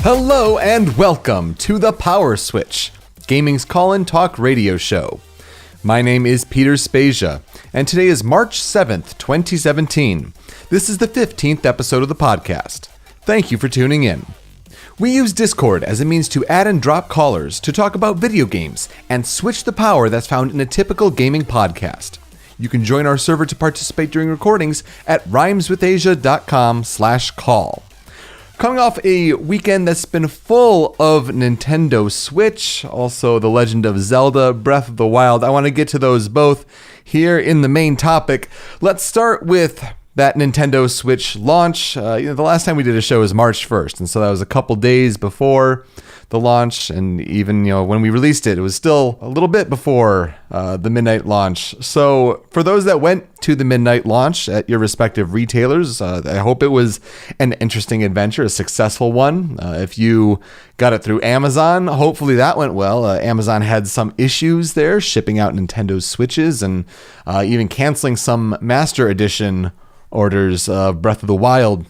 Hello and welcome to the PowerSwitch, gaming's call-in talk radio show. My name is Peter Spezia, and today is March 7th, 2017. This is the 15th episode of the podcast. Thank you for tuning in. We use Discord as a means to add and drop callers to talk about video games and switch the power that's found in a typical gaming podcast. You can join our server to participate during recordings at rhymeswithasia.com/call. Coming off a weekend that's been full of Nintendo Switch, also the Legend of Zelda, Breath of the Wild. I want to get to those both here in the main topic. Let's start with that Nintendo Switch launch. The last time we did a show was March 1st, and so that was a couple days before the launch, and even when we released it, it was still a little bit before the midnight launch. So for those that went to the midnight launch at your respective retailers, I hope it was an interesting adventure, a successful one. If you got it through Amazon, hopefully that went well. Amazon had some issues there shipping out Nintendo Switches and even canceling some Master Edition orders of Breath of the Wild.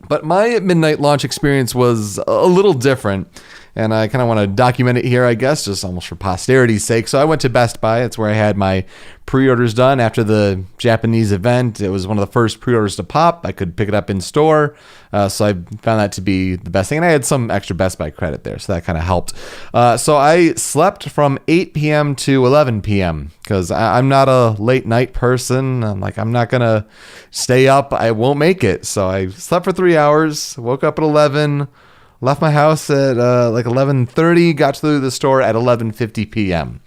But my midnight launch experience was a little different, and I kind of want to document it here, I guess, just almost for posterity's sake. So I went to Best Buy. It's where I had my pre-orders done after the Japanese event. It was one of the first pre-orders to pop. I could pick it up in store, so I found that to be the best thing. And I had some extra Best Buy credit there, so that kind of helped. So I slept from 8 p.m. to 11 p.m. because I'm not a late night person. I'm not going to stay up. I won't make it. So I slept for 3 hours, woke up at 11, left my house at 11:30, got to the store at 11:50 p.m.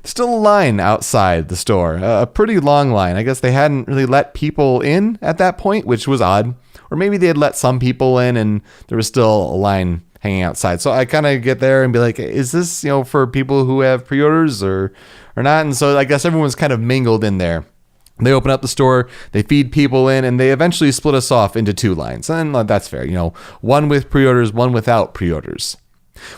Still a line outside the store, a pretty long line. I guess they hadn't really let people in at that point, which was odd. Or maybe they had let some people in and there was still a line hanging outside. So I kind of get there and be like, is this, for people who have pre-orders or not? And so I guess everyone's kind of mingled in there. They open up the store, they feed people in, and they eventually split us off into two lines. And that's fair, one with pre-orders, one without pre-orders.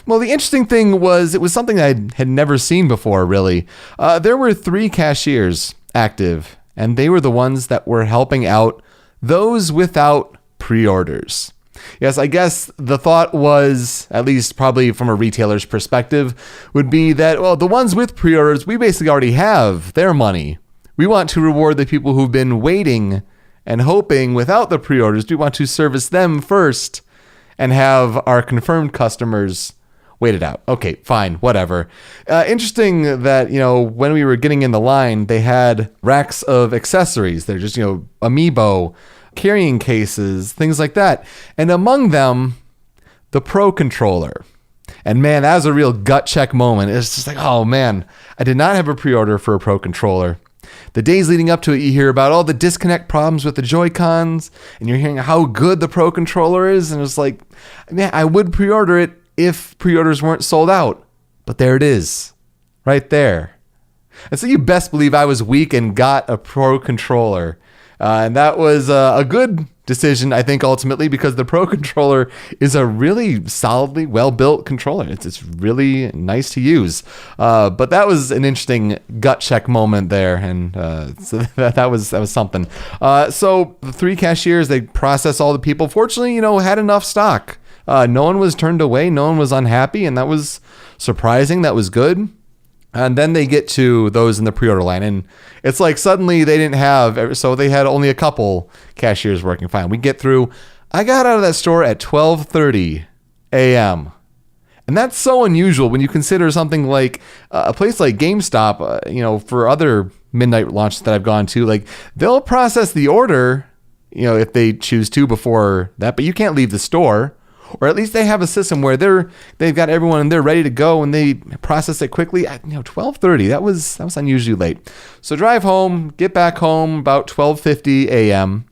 Well, the interesting thing was it was something I had never seen before, really. There were 3 cashiers active, and they were the ones that were helping out those without pre-orders. Yes, I guess the thought was, at least probably from a retailer's perspective, would be that, well, the ones with pre-orders, we basically already have their money. We want to reward the people who've been waiting and hoping without the pre-orders. We want to service them first and have our confirmed customers wait it out. Okay, fine, whatever. Interesting that, when we were getting in the line, they had racks of accessories. They're just, amiibo, carrying cases, things like that. And among them, the Pro Controller. And man, that was a real gut check moment. It's just like, oh man, I did not have a pre-order for a Pro Controller. The days leading up to it, you hear about all the disconnect problems with the Joy-Cons, and you're hearing how good the Pro Controller is, and it's like, man, I would pre-order it if pre-orders weren't sold out. But there it is, right there. And so you best believe I was weak and got a Pro Controller. And that was a good decision, I think, ultimately, because the Pro Controller is a really solidly well-built controller. It's really nice to use. But that was an interesting gut check moment there, and so that was something. So the 3 cashiers, they processed all the people. Fortunately, had enough stock. No one was turned away. No one was unhappy, and that was surprising. That was good. And then they get to those in the pre-order line, and it's like suddenly they didn't have, so they had only a couple cashiers working fine. We get through, I got out of that store at 12:30 a.m. And that's so unusual when you consider something like a place like GameStop, for other midnight launches that I've gone to, like they'll process the order, if they choose to before that, but you can't leave the store. Or at least they have a system where they've got everyone and they're ready to go and they process it quickly at 12:30. That was unusually late. So drive home, get back home about 12:50 a.m.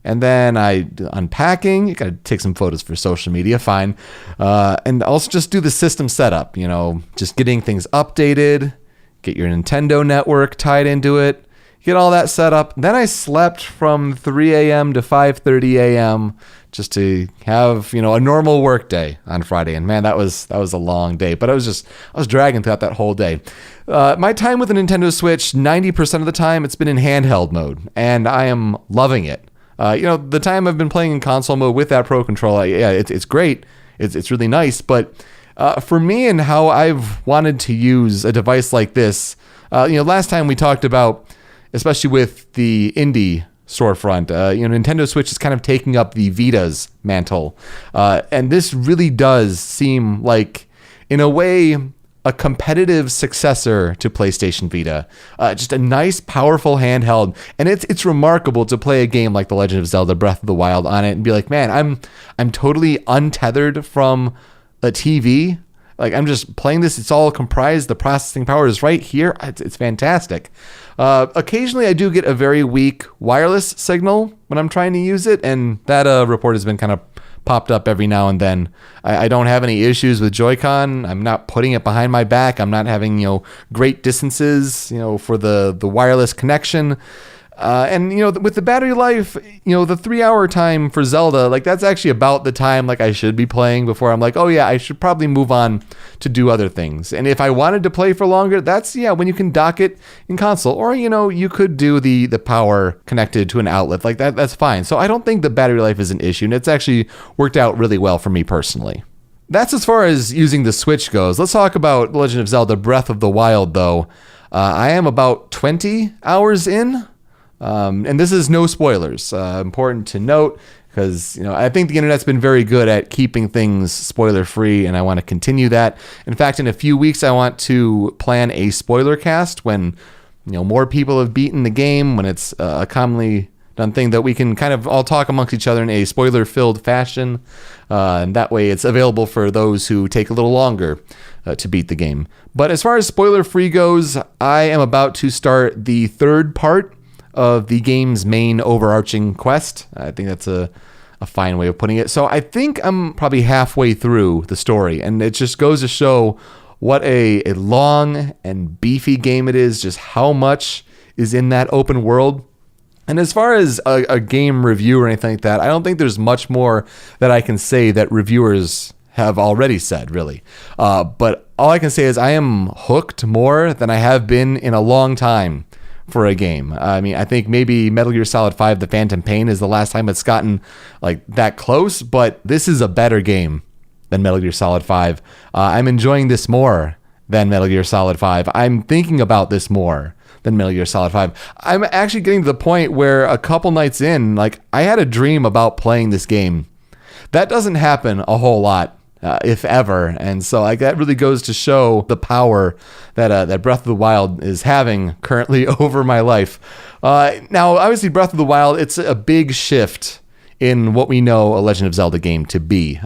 And then unpacking. You got to take some photos for social media, fine. And also just do the system setup. Just getting things updated, get your Nintendo network tied into it, get all that set up. Then I slept from 3 a.m. to 5:30 a.m. just to have, a normal work day on Friday. And man, that was a long day, but I was dragging throughout that whole day. My time with the Nintendo Switch, 90% of the time it's been in handheld mode, and I am loving it. The time I've been playing in console mode with that Pro Controller, it's great. it's really nice. But for me and how I've wanted to use a device like this, last time we talked about, especially with the indie storefront, Nintendo Switch is kind of taking up the Vita's mantle. And this really does seem like, in a way, a competitive successor to PlayStation Vita. Just a nice, powerful handheld. And it's remarkable to play a game like The Legend of Zelda Breath of the Wild on it and be like, man, I'm totally untethered from a TV. Like, I'm just playing this. It's all comprised. The processing power is right here. It's fantastic. Occasionally, I do get a very weak wireless signal when I'm trying to use it, and that report has been kind of popped up every now and then. I don't have any issues with Joy-Con. I'm not putting it behind my back. I'm not having, great distances, for the wireless connection. And with the battery life, the 3-hour time for Zelda, like, that's actually about the time like I should be playing before I'm like, oh yeah, I should probably move on to do other things. And if I wanted to play for longer, that's when you can dock it in console, or you could do the power connected to an outlet like that. That's fine. So I don't think the battery life is an issue, and it's actually worked out really well for me personally. That's as far as using the Switch goes. Let's talk about Legend of Zelda Breath of the Wild though. I am about 20 hours in. And this is no spoilers. Important to note, because I think the internet's been very good at keeping things spoiler free, and I want to continue that. In fact, in a few weeks, I want to plan a spoiler cast when more people have beaten the game, when it's a commonly done thing that we can kind of all talk amongst each other in a spoiler filled fashion, and that way it's available for those who take a little longer to beat the game. But as far as spoiler free goes, I am about to start the third part of the game's main overarching quest. I think that's a fine way of putting it. So I think I'm probably halfway through the story, and it just goes to show what a long and beefy game it is, just how much is in that open world. And as far as a game review or anything like that, I don't think there's much more that I can say that reviewers have already said, really. But all I can say is I am hooked more than I have been in a long time for a game. I mean, I think maybe Metal Gear Solid 5 The Phantom Pain is the last time it's gotten like that close, but this is a better game than Metal Gear Solid 5. I'm enjoying this more than Metal Gear Solid 5. I'm thinking about this more than Metal Gear Solid 5. I'm actually getting to the point where a couple nights in, like, I had a dream about playing this game. That doesn't happen a whole lot, if ever. And so that really goes to show the power that Breath of the Wild is having currently over my life. Now, obviously, Breath of the Wild, it's a big shift in what we know a Legend of Zelda game to be.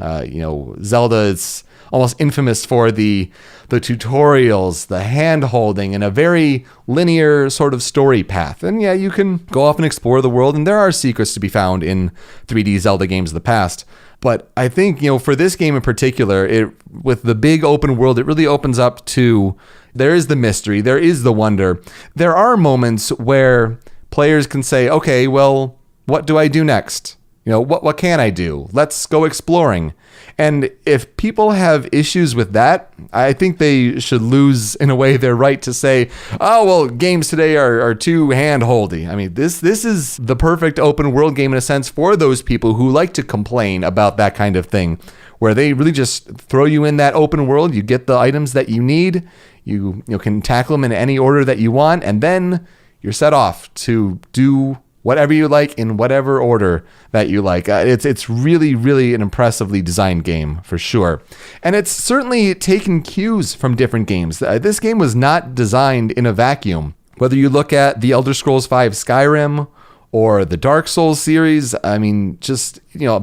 Zelda is almost infamous for the tutorials, the hand-holding, and a very linear sort of story path. And yeah, you can go off and explore the world, and there are secrets to be found in 3D Zelda games of the past. But I think, for this game in particular, with the big open world, it really opens up to, there is the mystery, there is the wonder. There are moments where players can say, okay, well, what do I do next? What can I do? Let's go exploring. And if people have issues with that, I think they should lose, in a way, their right to say, oh, well, games today are too hand-holdy. I mean, this is the perfect open world game in a sense for those people who like to complain about that kind of thing, where they really just throw you in that open world. You get the items that you need. You can tackle them in any order that you want, and then you're set off to do whatever you like in whatever order that you like. It's really, really an impressively designed game for sure. And it's certainly taken cues from different games. This game was not designed in a vacuum. Whether you look at the Elder Scrolls V Skyrim or the Dark Souls series, I mean, just,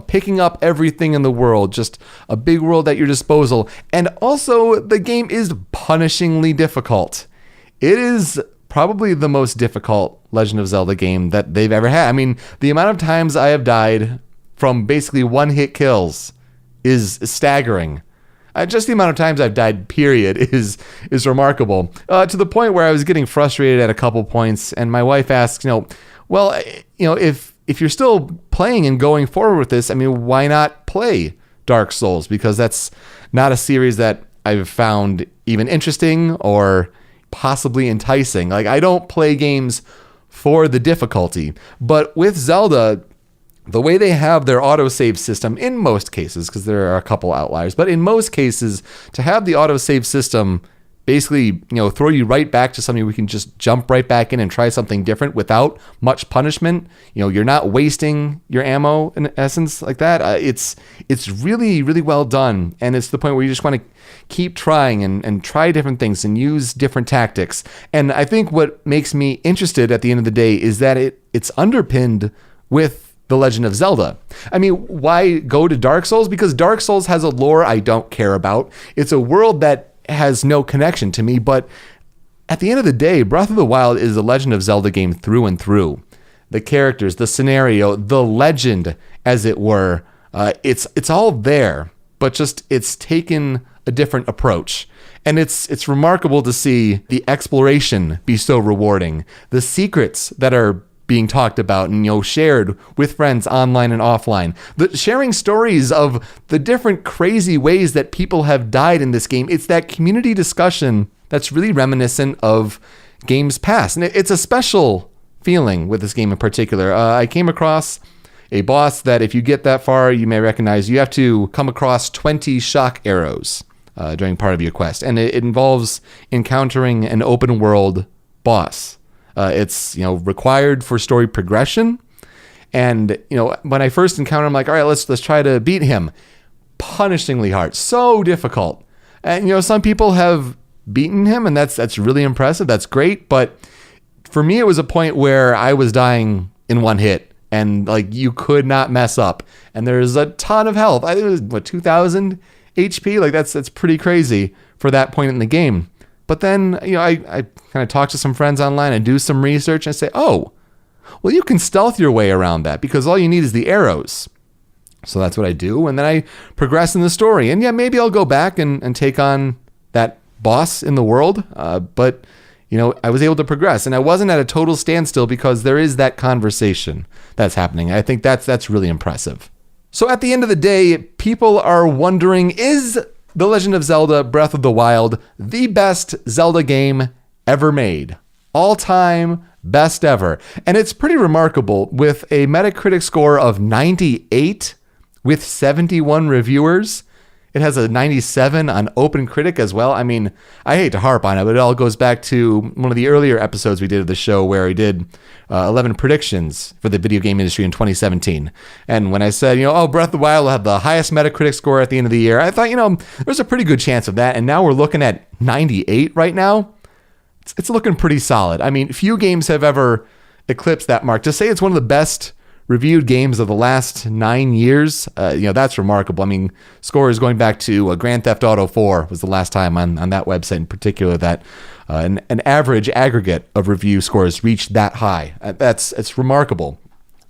picking up everything in the world, just a big world at your disposal. And also, the game is punishingly difficult. It is probably the most difficult Legend of Zelda game that they've ever had. I mean, the amount of times I have died from basically one-hit kills is staggering. Just the amount of times I've died, period, is remarkable. To the point where I was getting frustrated at a couple points, and my wife asks, if you're still playing and going forward with this, I mean, why not play Dark Souls? Because that's not a series that I've found even interesting or possibly enticing. Like, I don't play games for the difficulty, but with Zelda, the way they have their autosave system in most cases, because there are a couple outliers, but in most cases, to have the autosave system basically, throw you right back to something we can just jump right back in and try something different without much punishment. You're not wasting your ammo in essence like that. It's really, really well done. And it's the point where you just want to keep trying and try different things and use different tactics. And I think what makes me interested at the end of the day is that it's underpinned with The Legend of Zelda. I mean, why go to Dark Souls? Because Dark Souls has a lore I don't care about. It's a world that has no connection to me, but at the end of the day, Breath of the Wild is a Legend of Zelda game through and through. The characters, the scenario, the legend, as it were, it's all there, but just it's taken a different approach. And it's remarkable to see the exploration be so rewarding, the secrets that are being talked about and shared with friends online and offline, the sharing stories of the different crazy ways that people have died in this game. It's that community discussion that's really reminiscent of games past, and it's a special feeling with this game in particular. I came across a boss that if you get that far, you may recognize. You have to come across 20 shock arrows during part of your quest, and it involves encountering an open world boss. It's required for story progression, and when I first encountered him, I'm like, all right, let's try to beat him. Punishingly hard, so difficult, and some people have beaten him, and that's really impressive. That's great, but for me, it was a point where I was dying in one hit, and you could not mess up. And there's a ton of health. I think it was 2,000 HP. That's pretty crazy for that point in the game. But then, I kind of talk to some friends online and do some research and say, oh, well, you can stealth your way around that because all you need is the arrows. So that's what I do. And then I progress in the story. And yeah, maybe I'll go back and take on that boss in the world. But, I was able to progress. And I wasn't at a total standstill because there is that conversation that's happening. I think that's really impressive. So at the end of the day, people are wondering, is The Legend of Zelda Breath of the Wild the best Zelda game ever made? All time, best ever. And it's pretty remarkable with a Metacritic score of 98 with 71 reviewers. It has a 97 on OpenCritic as well. I mean, I hate to harp on it, but it all goes back to one of the earlier episodes we did of the show where we did 11 predictions for the video game industry in 2017. And when I said, Breath of the Wild will have the highest Metacritic score at the end of the year, I thought, there's a pretty good chance of that. And now we're looking at 98 right now. It's looking pretty solid. I mean, few games have ever eclipsed that mark. To say it's one of the best reviewed games of the last 9 years, that's remarkable. I mean, scores going back to Grand Theft Auto 4 was the last time on that website in particular that an average aggregate of review scores reached that high. It's remarkable.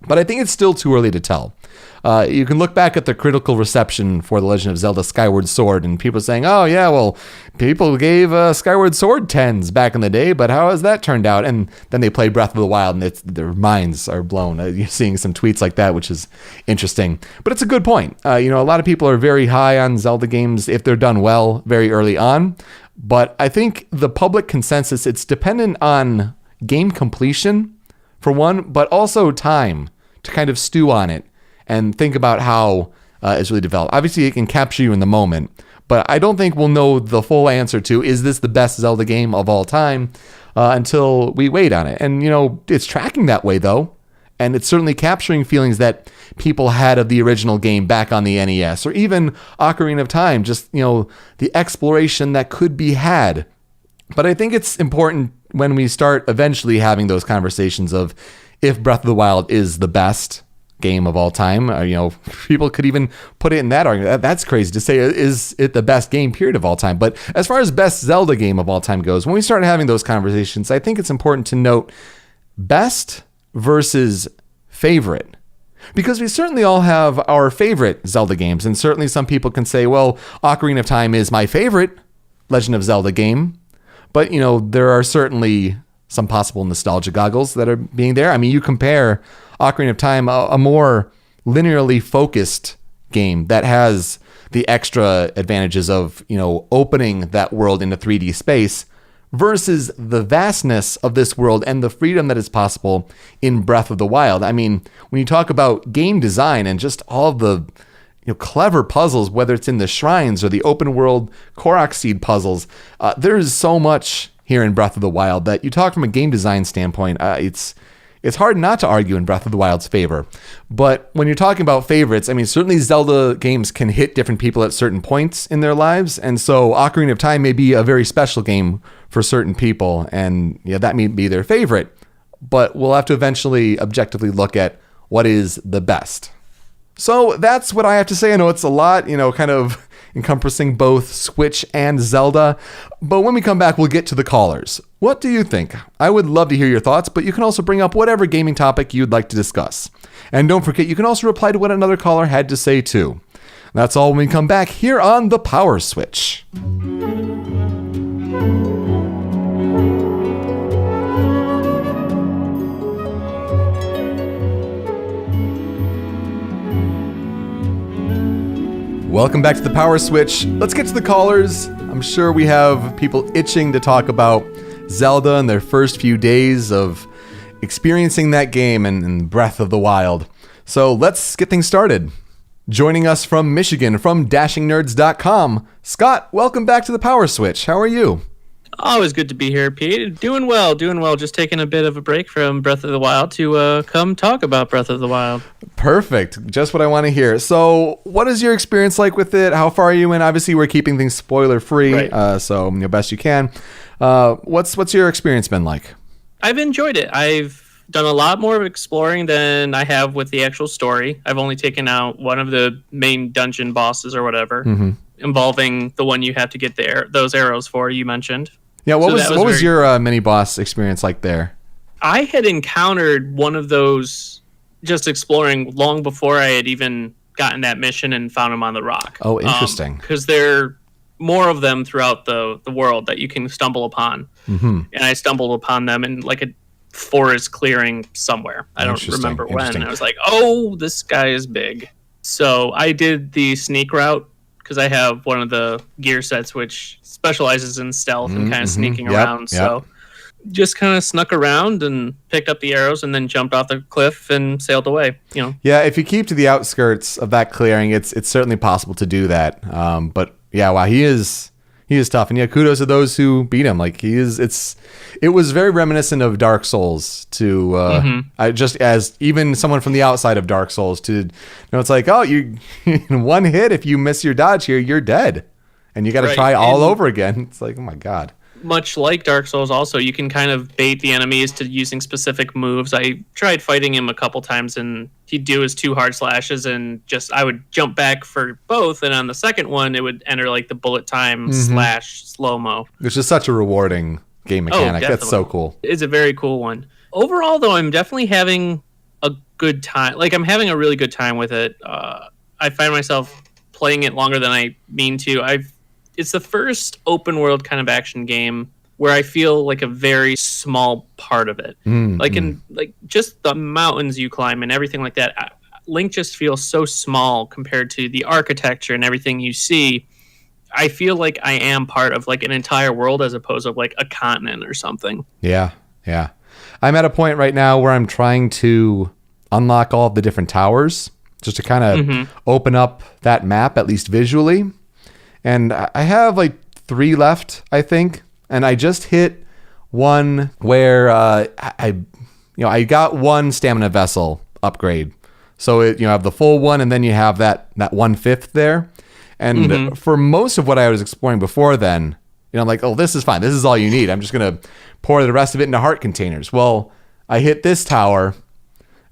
But I think it's still too early to tell. You can look back at the critical reception for The Legend of Zelda Skyward Sword and people saying, oh yeah, well, people gave Skyward Sword 10s back in the day, but how has that turned out? And then they play Breath of the Wild and their minds are blown. You're seeing some tweets like that, which is interesting. But it's a good point. A lot of people are very high on Zelda games if they're done well very early on. But I think the public consensus, it's dependent on game completion, for one, but also time to kind of stew on it and think about how it's really developed. Obviously, it can capture you in the moment, but I don't think we'll know the full answer to, is this the best Zelda game of all time, until we wait on it. And, it's tracking that way, though, and it's certainly capturing feelings that people had of the original game back on the NES, or even Ocarina of Time, just, the exploration that could be had. But I think it's important when we start eventually having those conversations of if Breath of the Wild is the best game of all time, people could even put it in that argument. That's crazy to say, is it the best game period of all time? But as far as best Zelda game of all time goes, when we start having those conversations, I think it's important to note best versus favorite. Because we certainly all have our favorite Zelda games, and certainly some people can say, well, Ocarina of Time is my favorite Legend of Zelda game. But, there are certainly some possible nostalgia goggles that are being there. I mean, you compare Ocarina of Time, a more linearly focused game that has the extra advantages of, opening that world into 3D space versus the vastness of this world and the freedom that is possible in Breath of the Wild. I mean, when you talk about game design and just all the clever puzzles, whether it's in the shrines or the open world Korok seed puzzles, there's so much here in Breath of the Wild that you talk from a game design standpoint, it's hard not to argue in Breath of the Wild's favor. But when you're talking about favorites, I mean, certainly Zelda games can hit different people at certain points in their lives. And so Ocarina of Time may be a very special game for certain people. And that may be their favorite. But we'll have to eventually objectively look at what is the best. So that's what I have to say. I know it's a lot, kind of encompassing both Switch and Zelda. But when we come back, we'll get to the callers. What do you think? I would love to hear your thoughts, but you can also bring up whatever gaming topic you'd like to discuss. And don't forget, you can also reply to what another caller had to say too. That's all when we come back here on the Power Switch. Welcome back to the Power Switch. Let's get to the callers. I'm sure we have people itching to talk about Zelda and their first few days of experiencing that game and Breath of the Wild. So let's get things started. Joining us from Michigan, from DashingNerds.com, Scott, welcome back to the Power Switch. How are you? Always good to be here, Pete. Doing well. Just taking a bit of a break from Breath of the Wild to come talk about Breath of the Wild. Perfect. Just what I want to hear. So what is your experience like with it? How far are you in? Obviously, we're keeping things spoiler-free, right. So best you can. What's your experience been like? I've enjoyed it. I've done a lot more exploring than I have with the actual story. I've only taken out one of the main dungeon bosses or whatever, involving the one you have to get those arrows for, you mentioned. Yeah, what was your mini-boss experience like there? I had encountered one of those just exploring long before I had even gotten that mission and found him on the rock. Oh, interesting. Because there are more of them throughout the world that you can stumble upon. And I stumbled upon them in like a forest clearing somewhere. I don't remember when. And I was like, oh, this guy is big. So I did the sneak route because I have one of the gear sets which specializes in stealth and kind of sneaking around. So just kind of snuck around and picked up the arrows and then jumped off the cliff and sailed away. Yeah, if you keep to the outskirts of that clearing, it's certainly possible to do that. But yeah, wow, he is tough. And yeah, kudos to those who beat him. Like it was very reminiscent of Dark Souls to just as even someone from the outside of Dark Souls to it's like, oh, you in one hit, if you miss your dodge here, you're dead. And you got to try all over again. It's like, oh my God. Much like Dark Souls also, you can kind of bait the enemies to using specific moves. I tried fighting him a couple times and he'd do his 2 hard slashes and I would jump back for both. And on the second one, it would enter like the bullet time slash slow-mo. Which is such a rewarding game mechanic. That's so cool. It's a very cool one. Overall, though, I'm definitely having a good time. Like, I'm having a really good time with it. I find myself playing it longer than I mean to. It's the first open world kind of action game where I feel like a very small part of it. In just the mountains you climb and everything like that. Link just feels so small compared to the architecture and everything you see. I feel like I am part of like an entire world as opposed to like a continent or something. Yeah. I'm at a point right now where I'm trying to unlock all of the different towers just to kind of open up that map, at least visually. And I have like 3 left, I think. And I just hit one where I got one stamina vessel upgrade. So you have the full one, and then you have that 1/5 there. And for most of what I was exploring before then, I'm like, oh, this is fine. This is all you need. I'm just going to pour the rest of it into heart containers. Well, I hit this tower,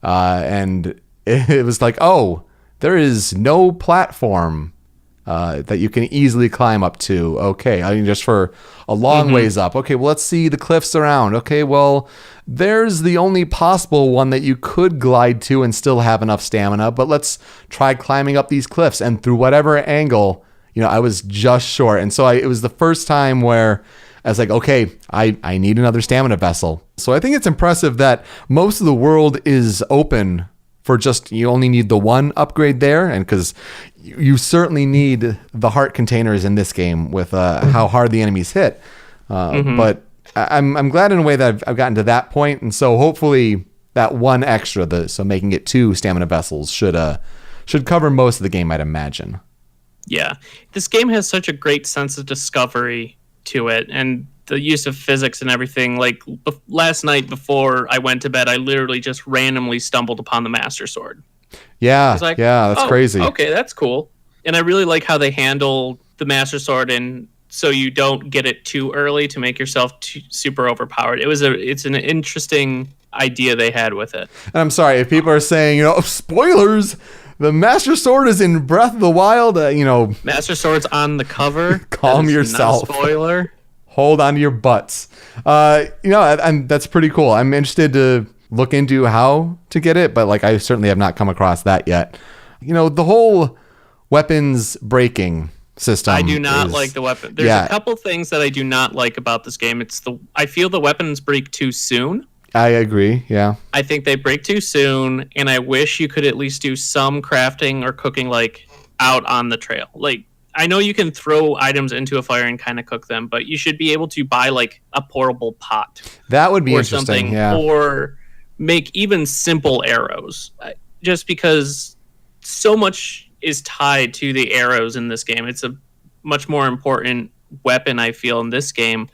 and it was like, oh, there is no platform that you can easily climb up to. Okay, I mean, just for a long ways up. Okay, well, let's see the cliffs around. Okay, well, there's the only possible one that you could glide to and still have enough stamina, but let's try climbing up these cliffs. And through whatever angle, I was just short. And so it was the first time where I was like, okay, I need another stamina vessel. So I think it's impressive that most of the world is open for just, you only need the one upgrade there. And because you certainly need the heart containers in this game with how hard the enemies hit. But I'm glad in a way that I've gotten to that point, and so hopefully that one extra, so making it 2 stamina vessels should cover most of the game, I'd imagine. Yeah, this game has such a great sense of discovery to it, and the use of physics and everything. Like last night before I went to bed, I literally just randomly stumbled upon the Master Sword. Yeah, I was like, yeah, that's crazy. Okay, that's cool. And I really like how they handle the Master Sword, and so you don't get it too early to make yourself super overpowered. It's an interesting idea they had with it. And I'm sorry if people are saying, spoilers. The Master Sword is in Breath of the Wild. Master Sword's on the cover. Calm yourself. Not a spoiler. Hold on to your butts. That's pretty cool. I'm interested to look into how to get it, but I certainly have not come across that yet. The whole weapons breaking system. I do not like the weapon. There's a couple things that I do not like about this game. I feel the weapons break too soon. I agree, yeah. I think they break too soon, and I wish you could at least do some crafting or cooking out on the trail. I know you can throw items into a fire and kind of cook them, but you should be able to buy a portable pot. That would be or interesting, something, yeah. Or make even simple arrows. Just because so much is tied to the arrows in this game. It's a much more important weapon, I feel, in this game,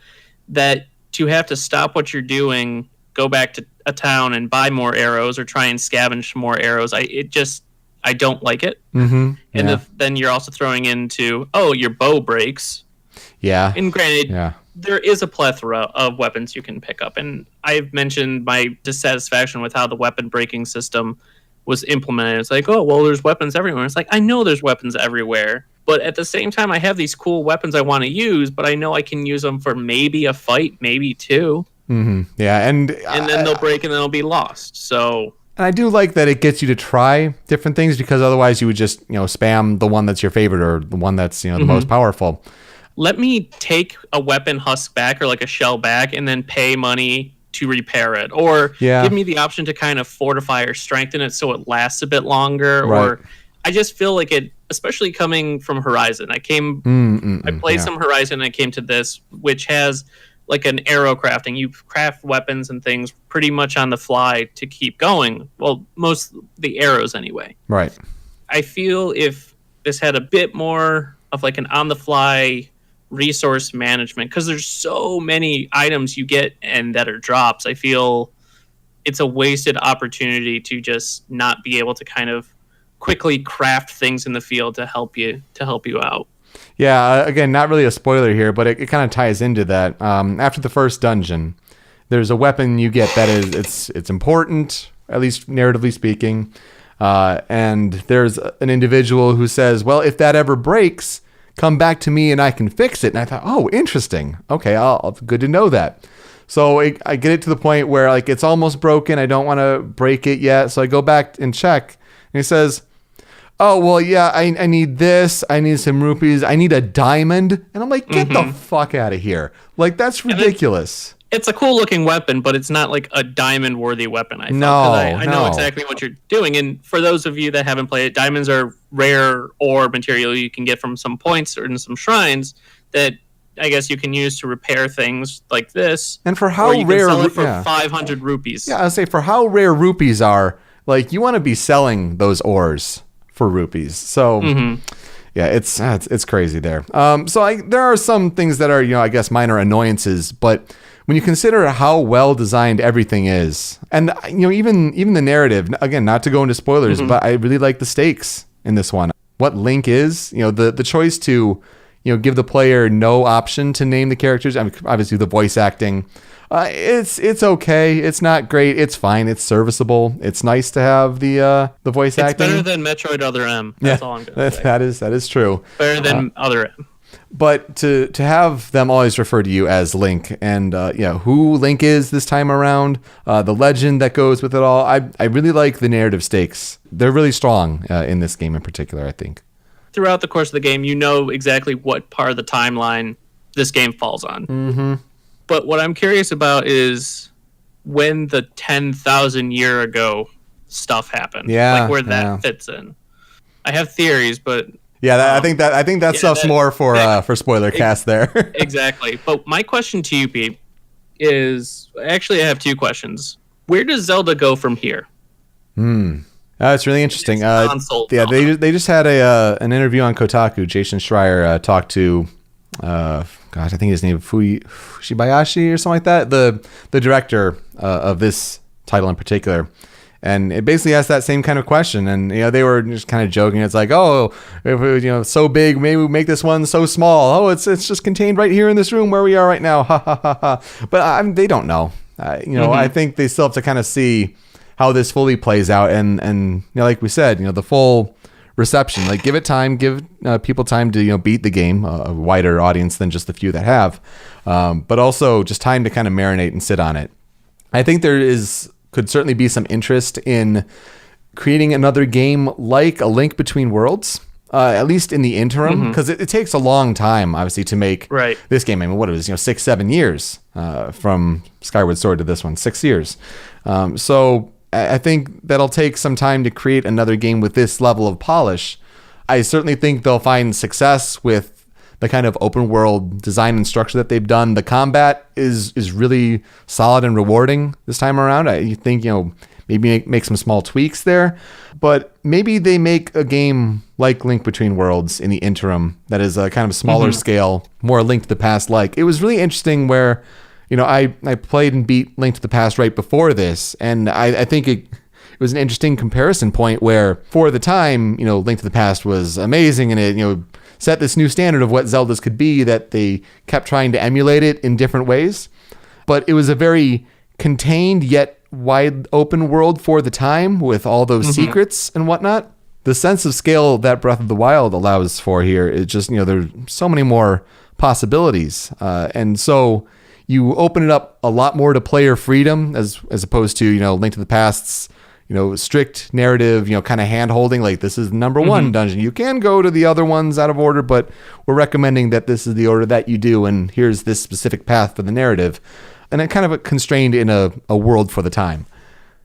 that to have to stop what you're doing, go back to a town and buy more arrows or try and scavenge more arrows. I don't like it. Mm-hmm. And then you're also throwing into, your bow breaks. Yeah. And granted, there is a plethora of weapons you can pick up. And I've mentioned my dissatisfaction with how the weapon breaking system was implemented. It's there's weapons everywhere. It's I know there's weapons everywhere. But at the same time, I have these cool weapons I want to use, but I know I can use them for maybe a fight, maybe 2. Mm-hmm. Yeah, and then they'll break and then they'll be lost. So, and I do like that it gets you to try different things, because otherwise you would just spam the one that's your favorite or the one that's the most powerful. Let me take a weapon husk back or a shell back and then pay money to repair it, or give me the option to kind of fortify or strengthen it so it lasts a bit longer. Right. Or I just feel like it, especially coming from Horizon. I played some Horizon and I came to this, which has an arrow crafting. You craft weapons and things pretty much on the fly to keep going. Well, most the arrows anyway. Right. I feel if this had a bit more of an on-the-fly resource management, because there's so many items you get and that are drops, I feel it's a wasted opportunity to just not be able to kind of quickly craft things in the field to help you out. Yeah, again, not really a spoiler here, but it kind of ties into that. After the first dungeon, there's a weapon you get that it's important, at least narratively speaking. And there's an individual who says, well, if that ever breaks, come back to me and I can fix it. And I thought, oh, interesting. Okay, good to know that. So I get it to the point where it's almost broken. I don't want to break it yet. So I go back and check. And he says, oh, well, yeah, I need this. I need some rupees. I need a diamond. And I'm like, get the fuck out of here. That's ridiculous. It's a cool looking weapon, but it's not a diamond worthy weapon. I know exactly what you're doing. And for those of you that haven't played it, diamonds are rare ore material you can get from some points or in some shrines that I guess you can use to repair things like this. And for how or you rare, can sell it for 500 rupees. Yeah, I'd say for how rare rupees are, you want to be selling those ores for rupees. So yeah, it's crazy there. There are some things that are, I guess minor annoyances, but when you consider how well designed everything is, and even the narrative, again, not to go into spoilers, but I really like the stakes in this one. What Link is, the choice to give the player no option to name the characters. I mean, obviously the voice acting, it's okay. It's not great. It's fine. It's serviceable. It's nice to have the voice acting. It's better than Metroid Other M. That's all I'm going to say. That is true. Better than Other M. But to have them always refer to you as Link, and who Link is this time around, the legend that goes with it all, I really like the narrative stakes. They're really strong in this game in particular, I think. Throughout the course of the game, you know exactly what part of the timeline this game falls on. Mm-hmm. But what I'm curious about is when the 10,000 year ago stuff happened. Yeah, where that fits in. I have theories, but yeah, I think that stuff's more for spoiler cast there. Exactly. But my question to you, Pete, is actually I have two questions. Where does Zelda go from here? It's really interesting. Console Yeah, Zelda. they just had an interview on Kotaku. Jason Schreier talked to, I think his name Shibayashi or something like that. The director of this title in particular. And it basically asked that same kind of question. And, they were just kind of joking. It's like, oh, if it was, so big, maybe we make this one so small. Oh, it's just contained right here in this room where we are right now. Ha, ha, ha, ha. But they don't know. I think they still have to kind of see how this fully plays out. And like we said, the full reception. Like, give it time, give people time to, beat the game, a wider audience than just the few that have. But also just time to kind of marinate and sit on it. I think could certainly be some interest in creating another game like A Link Between Worlds, at least in the interim, because it takes a long time, obviously, to make this game. I mean, what it was, 6-7 years from Skyward Sword to this one, 6 years. So I think that'll take some time to create another game with this level of polish. I certainly think they'll find success with the kind of open world design and structure that they've done. The combat is really solid and rewarding this time around. I think, maybe make some small tweaks there, but maybe they make a game like Link Between Worlds in the interim that is a kind of smaller scale, more Link to the Past like. It was really interesting where, I played and beat Link to the Past right before this, and I think it was an interesting comparison point where for the time, Link to the Past was amazing, and it, set this new standard of what Zeldas could be, that they kept trying to emulate it in different ways. But it was a very contained yet wide open world for the time with all those secrets and whatnot. The sense of scale that Breath of the Wild allows for here is just, there's so many more possibilities. And so you open it up a lot more to player freedom as opposed to, Link to the Past's strict narrative, kind of hand holding, like this is number one dungeon. You can go to the other ones out of order, but we're recommending that this is the order that you do. And here's this specific path for the narrative. And it kind of constrained in a world for the time.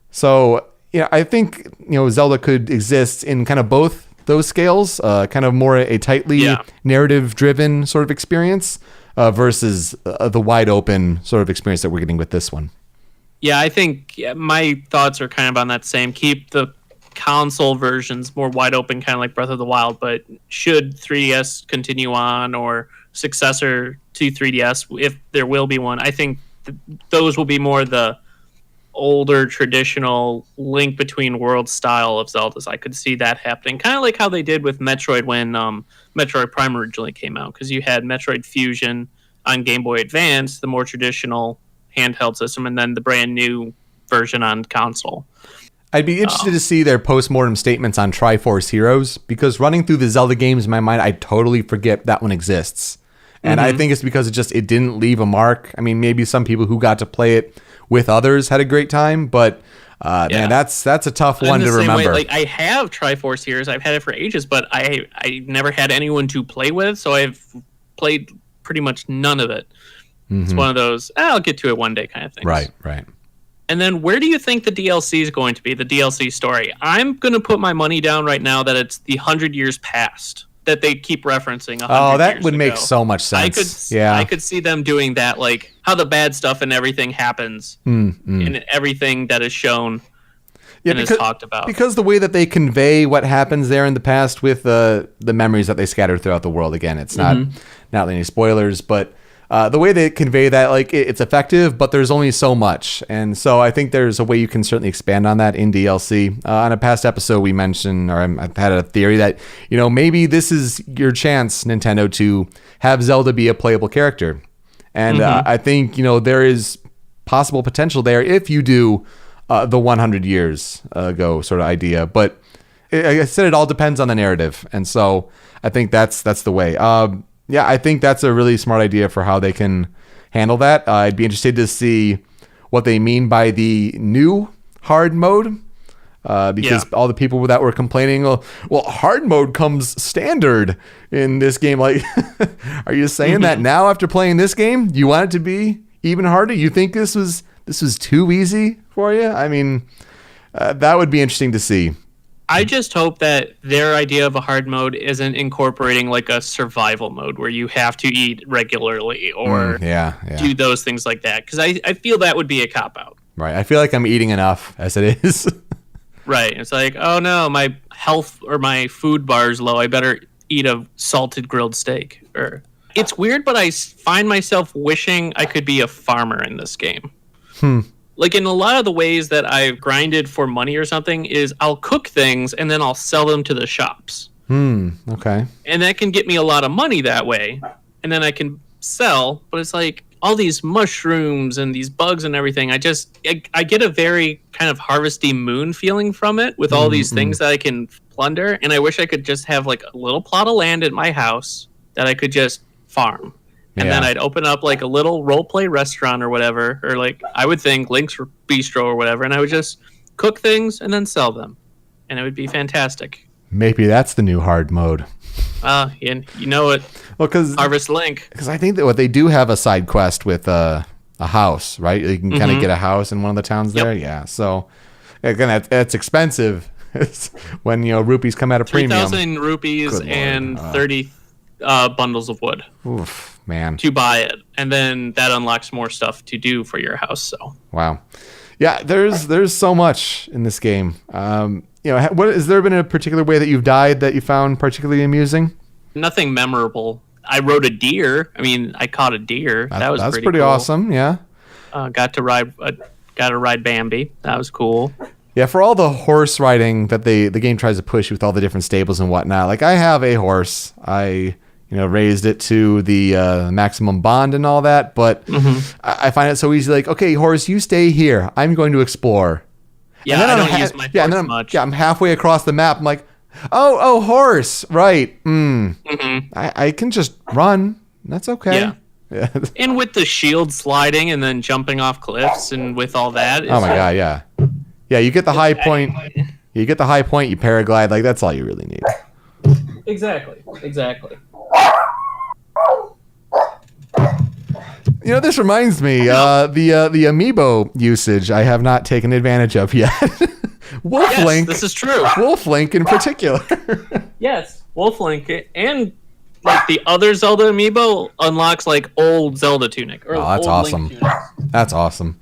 So, I think, Zelda could exist in kind of both those scales, kind of more a tightly narrative driven sort of experience versus the wide open sort of experience that we're getting with this one. Yeah, I think my thoughts are kind of on that same. Keep the console versions more wide open, kind of like Breath of the Wild, but should 3DS continue on or successor to 3DS, if there will be one, I think those will be more the older, traditional Link Between Worlds style of Zeldas. I could see that happening, kind of like how they did with Metroid when Metroid Prime originally came out, because you had Metroid Fusion on Game Boy Advance, the more traditional handheld system, and then the brand new version on console. I'd be interested to see their post-mortem statements on Triforce Heroes, because running through the Zelda games in my mind, I totally forget that one exists. And I think it's because it didn't leave a mark. I mean, maybe some people who got to play it with others had a great time, but man, that's a tough one to remember. Way, I have Triforce Heroes, I've had it for ages, but I never had anyone to play with, so I've played pretty much none of it. It's one of those, I'll get to it one day kind of things. Right. And then where do you think the DLC is going to be, the DLC story? I'm going to put my money down right now that it's the 100 years past that they keep referencing. Oh, that would make so much sense. I could see them doing that, like how the bad stuff and everything happens and everything that is shown and is talked about. Because the way that they convey what happens there in the past with the memories that they scatter throughout the world, again, it's not any spoilers, but the way they convey that, like, it's effective, but there's only so much. And so I think there's a way you can certainly expand on that in DLC. On a past episode, we mentioned, or I've had a theory that, maybe this is your chance, Nintendo, to have Zelda be a playable character. And I think, there is possible potential there if you do the 100 years ago sort of idea. But like I said, it all depends on the narrative. And so I think that's the way. Yeah, I think that's a really smart idea for how they can handle that. I'd be interested to see what they mean by the new hard mode, because all the people that were complaining, well, hard mode comes standard in this game. Like, are you saying that now after playing this game, you want it to be even harder? You think this was too easy for you? I mean, that would be interesting to see. I just hope that their idea of a hard mode isn't incorporating like a survival mode where you have to eat regularly or do those things like that. Because I feel that would be a cop-out. Right. I feel like I'm eating enough as it is. Right. It's like, oh no, my health or my food bar is low. I better eat a salted grilled steak. Or it's weird, but I find myself wishing I could be a farmer in this game. Like in a lot of the ways that I've grinded for money or something is I'll cook things and then I'll sell them to the shops. Okay. And that can get me a lot of money that way. And then I can sell, but it's like all these mushrooms and these bugs and everything. I get a very kind of Harvesty Moon feeling from it with all these things that I can plunder. And I wish I could just have like a little plot of land at my house that I could just farm. And then I'd open up like a little role play restaurant or whatever, or like I would think Link's Bistro or whatever, and I would just cook things and then sell them, and it would be fantastic. Maybe that's the new hard mode. You know it. Well, because Harvest Link. Because I think that what they do have a side quest with a house, right? You can kind of get a house in one of the towns there. Yeah. So again, that's expensive. When rupees come at a premium. 3,000 rupees and 30 bundles of wood. Oof. Man, to buy it, and then that unlocks more stuff to do for your house. So wow, yeah, there's so much in this game. What has there been a particular way that you've died that you found particularly amusing? Nothing memorable. I rode a deer. I mean, I caught a deer. That was pretty cool. Awesome. Yeah, got to ride Bambi. That was cool. Yeah, for all the horse riding that the game tries to push with all the different stables and whatnot. Like I have a horse. I raised it to the maximum bond and all that. But I find it so easy. Like, okay, horse, you stay here. I'm going to explore. Yeah, I don't use my horse much. Yeah, I'm halfway across the map. I'm like, oh, horse, right. I can just run. That's okay. Yeah. And with the shield sliding and then jumping off cliffs and with all that. Oh, my God, yeah. Yeah, you get the high point. You get the high point, you paraglide. Like, that's all you really need. Exactly. This reminds me, the amiibo usage I have not taken advantage of yet. Wolf-Link. This is true. Wolf-Link in particular. Yes, Wolf-Link. And like the other Zelda amiibo unlocks like old Zelda tunic. Or that's old awesome. Link tunics. That's awesome.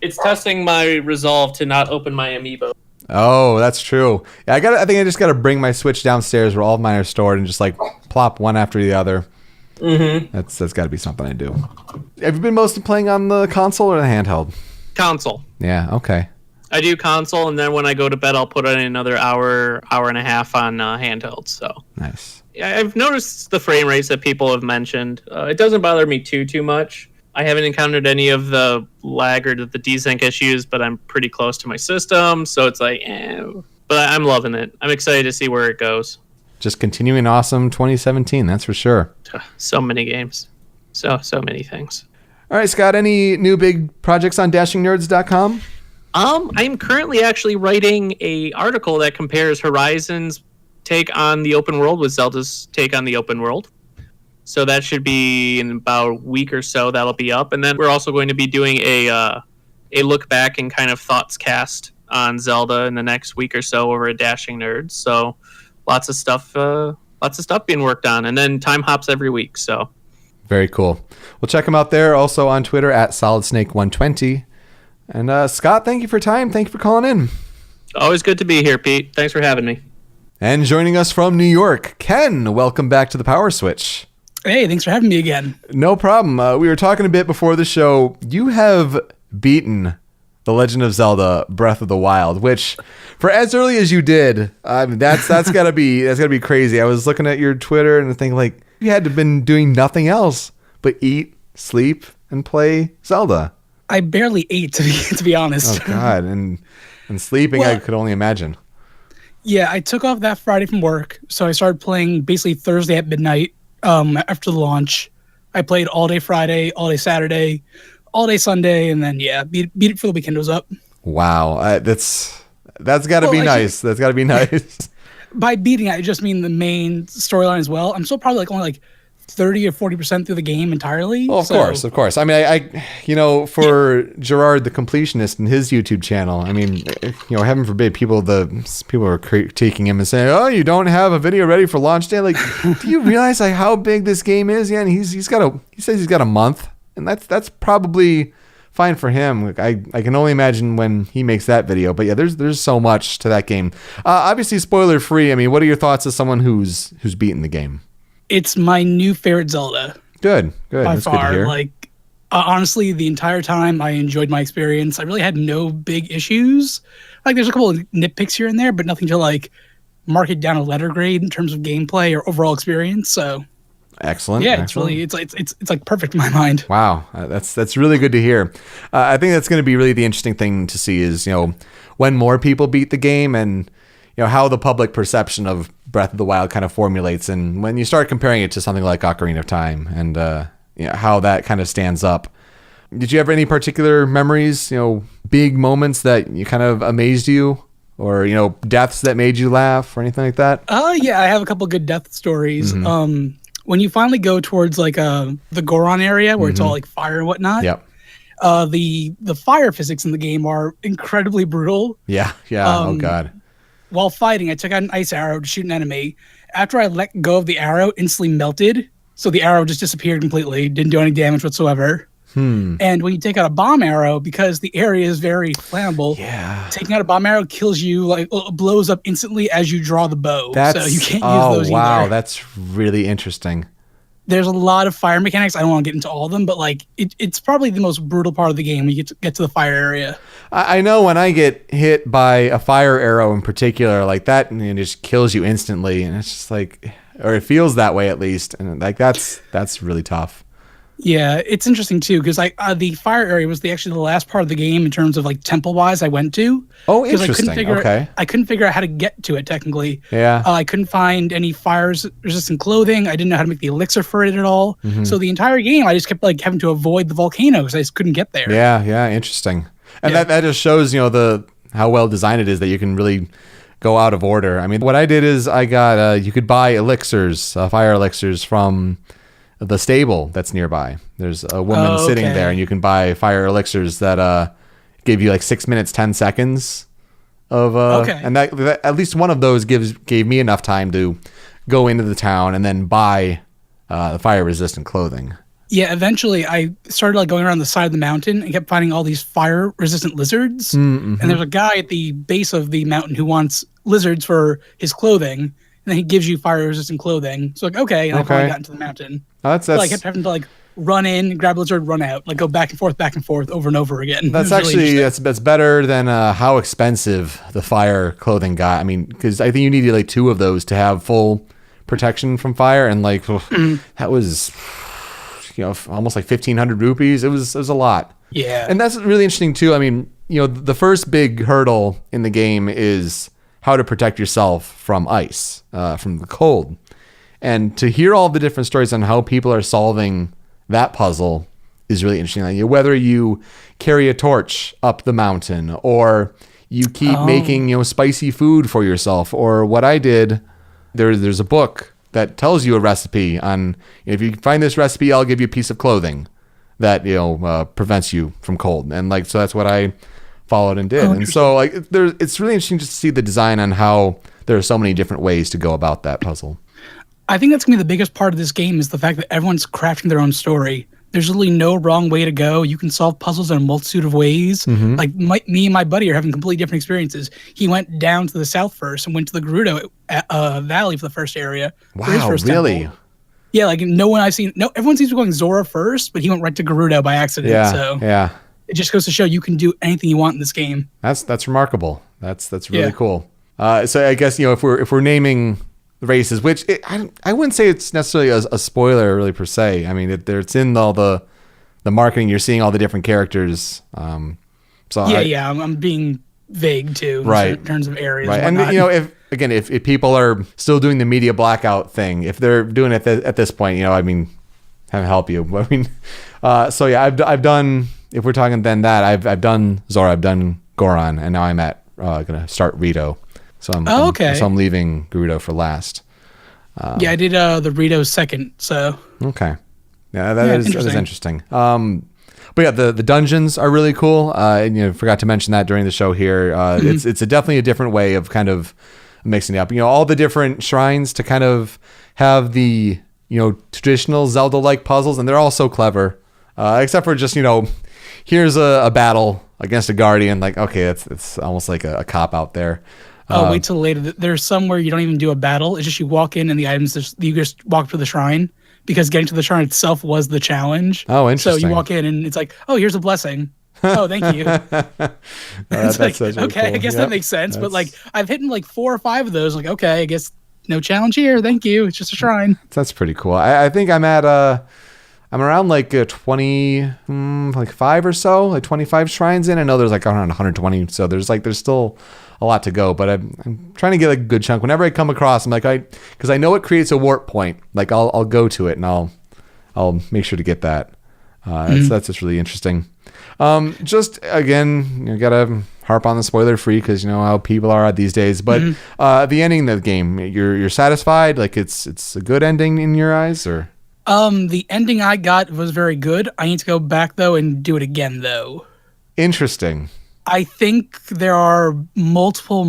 It's testing my resolve to not open my amiibo. Oh, that's true. Yeah, I think I just got to bring my Switch downstairs where all of mine are stored and just like plop one after the other. That's got to be something I do. Have you been mostly playing on the console or the handheld? Console. Yeah, okay. I do console, and then when I go to bed, I'll put in another hour and a half on handheld. So nice. I've noticed the frame rates that people have mentioned. It doesn't bother me too much. I haven't encountered any of the lag or the desync issues, but I'm pretty close to my system, so it's like, But I'm loving it. I'm excited to see where it goes. Just continuing awesome 2017, that's for sure. So many games. So many things. All right, Scott, any new big projects on dashingnerds.com? I'm currently actually writing a article that compares Horizon's take on the open world with Zelda's take on the open world. So that should be in about a week or so. That'll be up. And then we're also going to be doing a look back and kind of thoughts cast on Zelda in the next week or so over at Dashing Nerds. So lots of stuff being worked on. And then time hops every week. So very cool. Well, check them out there. Also on Twitter at SolidSnake120. And Scott, thank you for your time. Thank you for calling in. Always good to be here, Pete. Thanks for having me. And joining us from New York, Ken. Welcome back to the PowerSwitch. Hey, thanks for having me again. No problem. We were talking a bit before the show. You have beaten The Legend of Zelda: Breath of the Wild, which, for as early as you did, that's gotta be crazy. I was looking at your Twitter and thinking like you had to have been doing nothing else but eat, sleep, and play Zelda. I barely ate, to be honest. Oh God, and sleeping, well, I could only imagine. Yeah, I took off that Friday from work, so I started playing basically Thursday at midnight. After the launch, I played all day Friday, all day Saturday, all day Sunday, and then beat it for the weekend. It was up. Wow, that's got to be nice. That's got to be nice. By beating, I just mean the main storyline as well. I'm still probably only 30 or 40% through the game entirely. Oh, of course. I mean, I for Gerard the completionist and his YouTube channel, I mean, heaven forbid people are critiquing him and saying, "Oh, you don't have a video ready for launch day." Like, do you realize like how big this game is? Yeah, and he says he's got a month, and that's probably fine for him. Like, I can only imagine when he makes that video. But yeah, there's so much to that game. Obviously, spoiler free. I mean, what are your thoughts as someone who's beaten the game? It's my new favorite Zelda. Good. By That's far. good to hear. Like, honestly, the entire time I enjoyed my experience. I really had no big issues. Like, there's a couple of nitpicks here and there, but nothing to like mark it down a letter grade in terms of gameplay or overall experience. So, excellent. Yeah, excellent. it's like perfect in my mind. Wow, that's really good to hear. I think that's going to be really the interesting thing to see is when more people beat the game and how the public perception of Breath of the Wild kind of formulates, and when you start comparing it to something like Ocarina of Time and how that kind of stands up. Did you have any particular memories, big moments that you kind of amazed you, or deaths that made you laugh or anything like that? Yeah, I have a couple good death stories. Mm-hmm. When you finally go towards like the Goron area where it's all like fire and whatnot. Yep. The fire physics in the game are incredibly brutal. Yeah. Oh God. While fighting, I took out an ice arrow to shoot an enemy. After I let go of the arrow, it instantly melted. So the arrow just disappeared completely, didn't do any damage whatsoever. And when you take out a bomb arrow, because the area is very flammable, taking out a bomb arrow kills you, like blows up instantly as you draw the bow. So you can't use those either. That's really interesting. There's a lot of fire mechanics. I don't want to get into all of them, but like it's probably the most brutal part of the game when you get to the fire area. I know when I get hit by a fire arrow in particular, like that, it just kills you instantly, and it's just like, or it feels that way at least, and like that's really tough. Yeah, it's interesting too because like the fire area was actually the last part of the game in terms of like temple wise I went to. Oh, interesting. I couldn't figure out how to get to it technically. Yeah. I couldn't find any fire resistant clothing. I didn't know how to make the elixir for it at all. So the entire game I just kept like having to avoid the volcano because I just couldn't get there. Yeah, interesting. And that just shows how well designed it is that you can really go out of order. I mean, what I did is I got you could buy elixirs, fire elixirs from the stable that's nearby. There's a woman sitting there, and you can buy fire elixirs that give you like 6 minutes, 10 seconds of and that at least one of those gave me enough time to go into the town and then buy the fire resistant clothing. Yeah, eventually I started like going around the side of the mountain and kept finding all these fire resistant lizards. And there's a guy at the base of the mountain who wants lizards for his clothing. And then he gives you fire resistant clothing. So like, okay, and I finally got into the mountain. That's I kept having to like run in, grab a lizard, run out, like go back and forth over and over again. That's actually that's better than how expensive the fire clothing got. I mean, because I think you needed like 2 of those to have full protection from fire, and like that was almost like 1,500 rupees. It was a lot. Yeah, and that's really interesting too. I mean, the first big hurdle in the game is how to protect yourself from ice, from the cold. And to hear all the different stories on how people are solving that puzzle is really interesting. Like, whether you carry a torch up the mountain, or you keep making spicy food for yourself, or what I did, there's a book that tells you a recipe on, if you find this recipe, I'll give you a piece of clothing that prevents you from cold. And like, so that's what I followed and did. And so like it's really interesting just to see the design on how there are so many different ways to go about that puzzle. I think that's gonna be the biggest part of this game is the fact that everyone's crafting their own story. There's really no wrong way to go. You can solve puzzles in a multitude of ways. Like me and my buddy are having completely different experiences. He went down to the south first and went to the Gerudo Valley for the first area. Wow, really? Temple. Yeah, like everyone seems to be going Zora first, but he went right to Gerudo by accident. Yeah. It just goes to show you can do anything you want in this game. That's remarkable. That's really cool. So I guess if we're naming races, which I wouldn't say it's necessarily a spoiler really per se. I mean, it's in all the marketing. You're seeing all the different characters. I'm being vague too, in terms of areas. Right, and if people are still doing the media blackout thing, if they're doing it at this point, I mean, have help you. I mean, so yeah, I've done. If we're talking then that I've done Zora, I've done Goron, and now I'm gonna start Rito. So I'm leaving Gerudo for last. Yeah, I did the Rito second, so. Okay. Yeah, that is interesting. But yeah, the dungeons are really cool. And forgot to mention that during the show here. It's definitely a different way of kind of mixing it up. All the different shrines to kind of have the traditional Zelda-like puzzles, and they're all so clever. Except for just here's a battle against a guardian. Like, okay, it's almost like a cop out there. Wait till later. There's some where you don't even do a battle. It's just you walk in and the items you just walk to the shrine, because getting to the shrine itself was the challenge. Oh, interesting. So you walk in and it's like, oh, here's a blessing. Oh, thank you. It's like, okay, cool. I guess that makes sense. But like, I've hit 4 or 5 of those. Like, okay, I guess no challenge here. Thank you. It's just a shrine. That's pretty cool. I think I'm at I'm around 25 or so, like 25 shrines in. I know there's around 120, so there's still a lot to go. But I'm trying to get a good chunk. Whenever I come across, I'm like, because I know it creates a warp point. Like I'll go to it and I'll make sure to get that. That's just really interesting. Just again, you gotta harp on the spoiler free because you know how people are these days. But the ending of the game, you're satisfied? Like it's a good ending in your eyes, or? The ending I got was very good. I need to go back though and do it again though. Interesting. I think there are multiple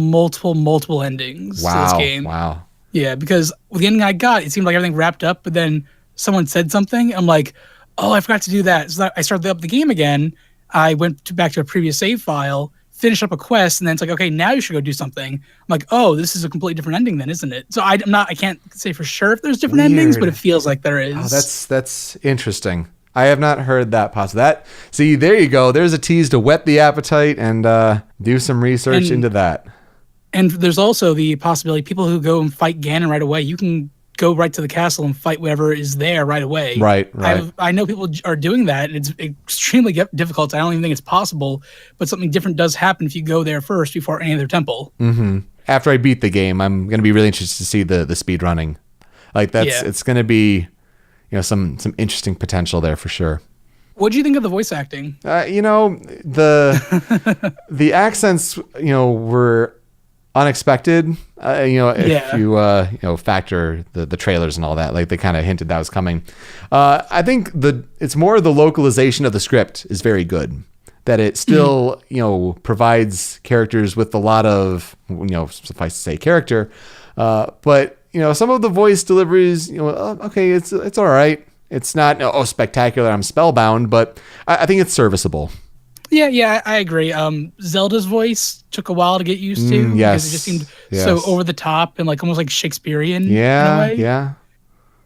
endings to this game. Wow. Yeah, because with the ending I got, it seemed like everything wrapped up, but then someone said something. I'm like, oh, I forgot to do that. So I started up the game again. I went back to a previous save file, finished up a quest, and then it's like, okay, now you should go do something. I'm like, oh, this is a completely different ending then, isn't it? So I can't say for sure if there's different endings, but it feels like there is. Oh, that's interesting. I have not heard that possible. See, there you go. There's a tease to whet the appetite and do some research into that. And there's also the possibility people who go and fight Ganon right away, you can go right to the castle and fight whatever is there right away. Right. I know people are doing that, and it's extremely difficult. I don't even think it's possible, but something different does happen if you go there first before any other temple. Mm-hmm. After I beat the game, I'm going to be really interested to see the speed running. It's going to be some interesting potential there for sure. What do you think of the voice acting? The accents, were unexpected. If you factor the trailers and all that, like they kind of hinted that was coming. I think it's more the localization of the script is very good. That it still provides characters with a lot of suffice to say character, but some of the voice deliveries, okay, it's all right. It's not spectacular. I'm spellbound, but I think it's serviceable. Yeah, I agree. Zelda's voice took a while to get used to because it just seemed so over the top and almost like Shakespearean. Yeah, in a way. Yeah.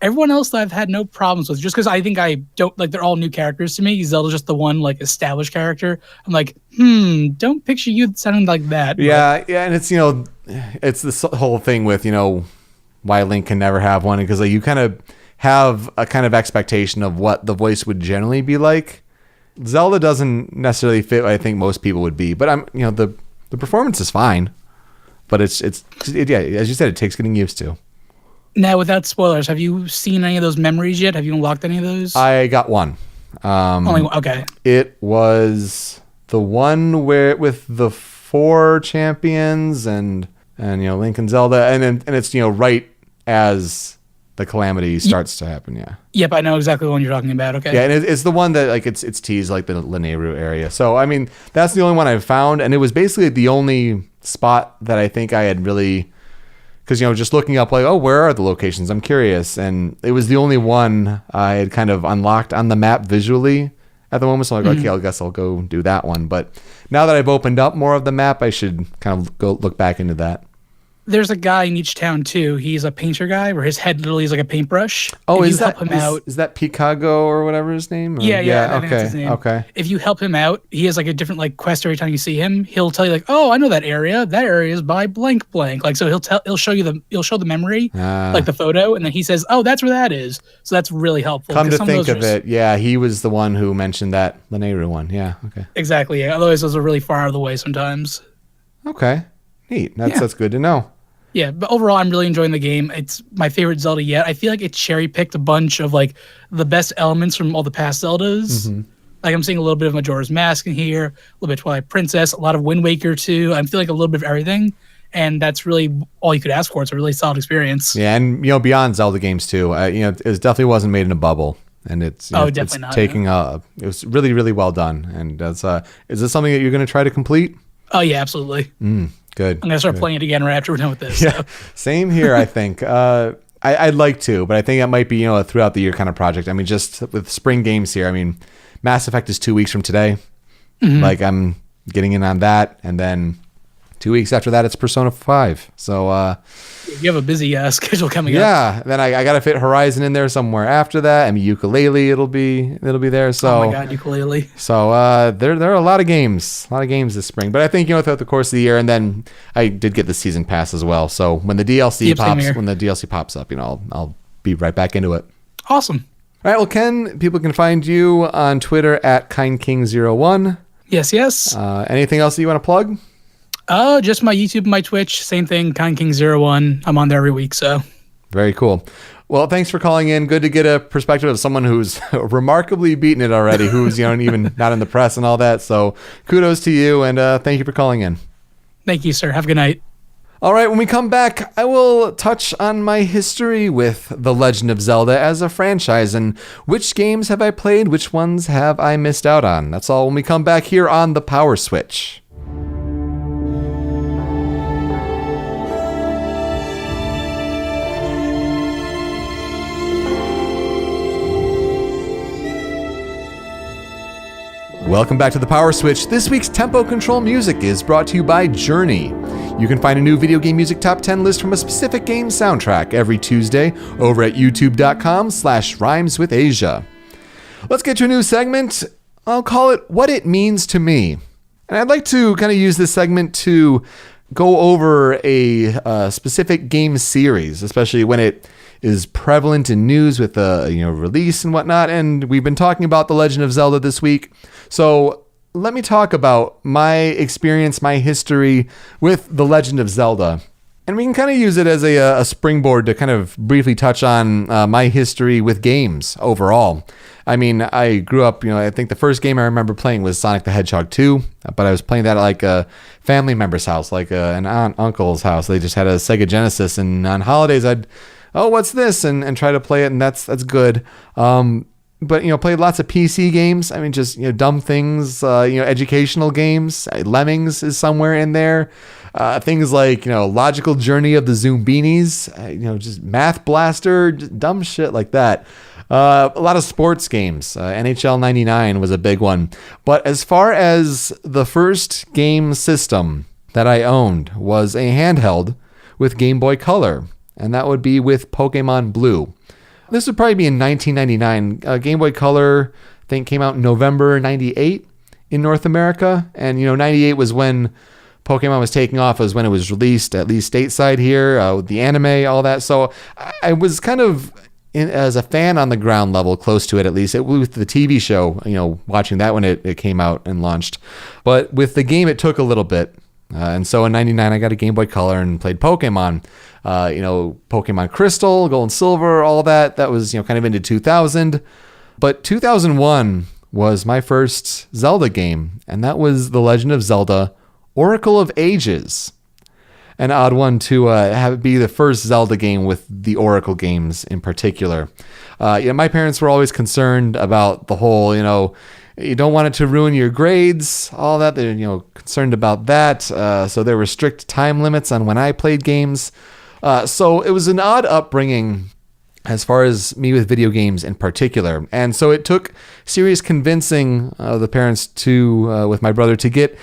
Everyone else I've had no problems with, just because I think I don't they're all new characters to me. Zelda's just the one established character. I'm like, don't picture you sounding like that. Yeah, and it's it's this whole thing with why Link can never have one, because you kind of have a kind of expectation of what the voice would generally be like. Zelda doesn't necessarily fit what I think most people would be, but the performance is fine, but it's as you said, it takes getting used to. Now, without spoilers, have you seen any of those memories yet? Have you unlocked any of those? I got one. Only one. Okay. It was the one where with the 4 champions and Link and Zelda, and it's right as the calamity starts to happen. Yeah. Yep, I know exactly the one you're talking about. Okay. Yeah, and it's the one that it's teased the Lanayru area. So I mean, that's the only one I've found, and it was basically the only spot that I think I had really, because just looking up where are the locations? I'm curious, and it was the only one I had kind of unlocked on the map visually at the moment. So I'm like, okay, I guess I'll go do that one. But now that I've opened up more of the map, I should kind of go look back into that. There's a guy in each town too. He's a painter guy, where his head literally is like a paintbrush. Oh, is that is that Picago or whatever his name? Or? Yeah. I think that's his name. Okay. If you help him out, he has a different quest every time you see him. He'll tell you oh, I know that area. That area is by blank blank. So he'll show the memory, the photo, and then he says, oh, that's where that is. So that's really helpful. Come to think of it, yeah, he was the one who mentioned that Lanayru one. Yeah. Okay. Exactly. Yeah. Otherwise, those are really far out of the way sometimes. Okay. Neat. That's good to know. Yeah, but overall, I'm really enjoying the game. It's my favorite Zelda yet. I feel like it cherry-picked a bunch of, the best elements from all the past Zeldas. Mm-hmm. I'm seeing a little bit of Majora's Mask in here, a little bit of Twilight Princess, a lot of Wind Waker, too. I'm feeling a little bit of everything. and that's really all you could ask for. It's a really solid experience. Yeah, and beyond Zelda games too. It definitely wasn't made in a bubble, and it's definitely it's not. Taking it was really really well done. And that's is this something that you're going to try to complete? Oh yeah, absolutely. Good. I'm gonna start playing it again right after we're done with this. Yeah, same here. I think I'd like to, but I think that might be a throughout the year kind of project. I mean, just with spring games here. I mean, Mass Effect is 2 weeks from today. Like I'm getting in on that, and then 2 weeks after that, it's Persona 5. So you have a busy schedule coming up. yeah, then I got to fit Horizon in there somewhere after that. I mean, Ukulele, it'll be there. So Oh my god, Ukulele. so there are a lot of games this spring. But I think throughout the course of the year, and then I did get the season pass as well. So when the DLC pops up, I'll be right back into it. Awesome. All right, well, Ken, people can find you on Twitter at KindKing01. Yes. Anything else that you want to plug? Just my YouTube and my Twitch. Same thing, KindKing01. I'm on there every week, so. Very cool. Well, thanks for calling in. Good to get a perspective of someone who's remarkably beaten it already, who's even not in the press and all that. So kudos to you, and thank you for calling in. Thank you, sir. Have a good night. All right, when we come back, I will touch on my history with The Legend of Zelda as a franchise and which games have I played, which ones have I missed out on. That's all when we come back here on the Power Switch. Welcome back to the Power Switch. This week's tempo control music is brought to you by Journey. You can find a new video game music top 10 list from a specific game soundtrack every Tuesday over at youtube.com/rhymeswithasia. Let's get to a new segment. I'll call it What It Means to Me. And I'd like to kind of use this segment to go over a specific game series, especially when it is prevalent in news with the release and whatnot. And we've been talking about The Legend of Zelda this week. So let me talk about my experience, my history with The Legend of Zelda. And we can kind of use it as a springboard to kind of briefly touch on my history with games overall. I mean, I grew up, I think the first game I remember playing was Sonic the Hedgehog 2, but I was playing that at like a family member's house, like an aunt, uncle's house. They just had a Sega Genesis, and on holidays I'd, what's this? And try to play it, and that's good. But, played lots of PC games. I mean, just, dumb things, educational games. Lemmings is somewhere in there. Things like, Logical Journey of the Zoombinis, just Math Blaster, just dumb shit like that. A lot of sports games. NHL 99 was a big one. But as far as the first game system that I owned was a handheld with Game Boy Color, and that would be with Pokemon Blue. This would probably be in 1999. Game Boy Color, I think, came out in November 98 in North America. And, 98 was when Pokemon was taking off, was when it was released, at least stateside here, with the anime, all that. So I was kind of, as a fan on the ground level, close to it at least, with the TV show, watching that when it came out and launched. But with the game, it took a little bit. And so in 99, I got a Game Boy Color and played Pokemon. Pokemon Crystal, Gold and Silver, all that. That was, kind of into 2000. But 2001 was my first Zelda game, and that was The Legend of Zelda Oracle of Ages. An odd one to have it be the first Zelda game with the Oracle games in particular. My parents were always concerned about the whole, you don't want it to ruin your grades, all that. They're, concerned about that. So there were strict time limits on when I played games. So it was an odd upbringing as far as me with video games in particular. And so it took serious convincing the parents with my brother to get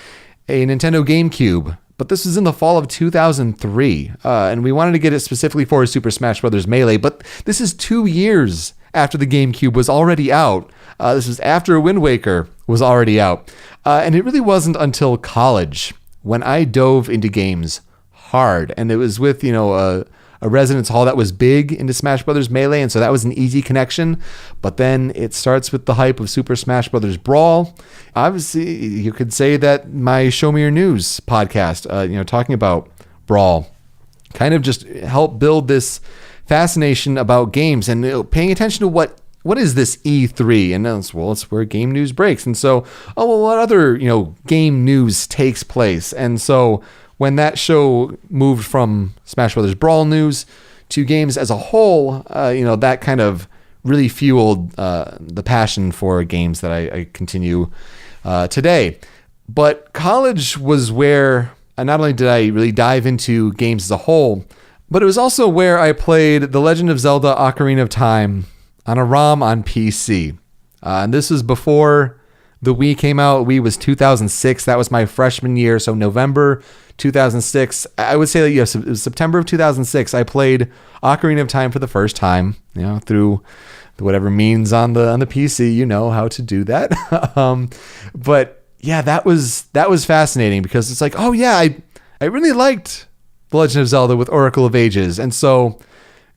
a Nintendo GameCube. But this was in the fall of 2003. And we wanted to get it specifically for Super Smash Bros. Melee. But this is 2 years after the GameCube was already out. This was after Wind Waker was already out. And it really wasn't until college when I dove into games hard. And it was with, a residence hall that was big into Smash Brothers Melee, and so that was an easy connection. But then it starts with the hype of Super Smash Brothers Brawl. Obviously, you could say that my Show Me Your News podcast, talking about Brawl, kind of just helped build this fascination about games and paying attention to what is this E3? And it's where game news breaks. And so, what other, game news takes place? And so when that show moved from Smash Brothers Brawl news to games as a whole, that kind of really fueled the passion for games that I continue today. But college was where not only did I really dive into games as a whole, but it was also where I played The Legend of Zelda Ocarina of Time on a ROM on PC. And this was before the Wii came out. Wii was 2006. That was my freshman year. So November 2006. I would say that, yes, it was September of 2006. I played Ocarina of Time for the first time, through whatever means on the PC. You know how to do that. But yeah, that was fascinating because it's like, oh yeah, I really liked The Legend of Zelda with Oracle of Ages. And so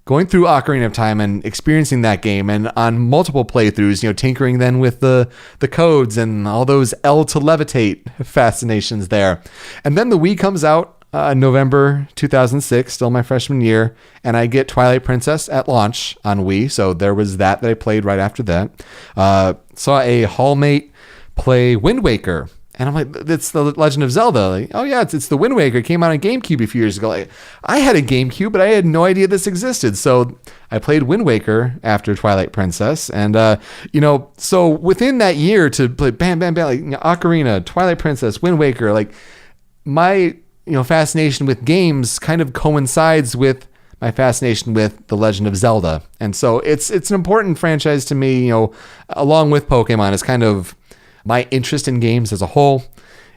going through Ocarina of Time and experiencing that game and on multiple playthroughs, tinkering then with the codes and all those L to levitate fascinations there. And then the Wii comes out November 2006, still my freshman year, and I get Twilight Princess at launch on Wii. So there was that I played right after that. Saw a hallmate play Wind Waker. And I'm like, it's The Legend of Zelda. Like, oh yeah, it's the Wind Waker. It came out on GameCube a few years ago. Like, I had a GameCube, but I had no idea this existed. So I played Wind Waker after Twilight Princess. And, so within that year to play bam, bam, bam, like Ocarina, Twilight Princess, Wind Waker, like my, fascination with games kind of coincides with my fascination with The Legend of Zelda. And so it's an important franchise to me, along with Pokemon. It's kind of my interest in games as a whole,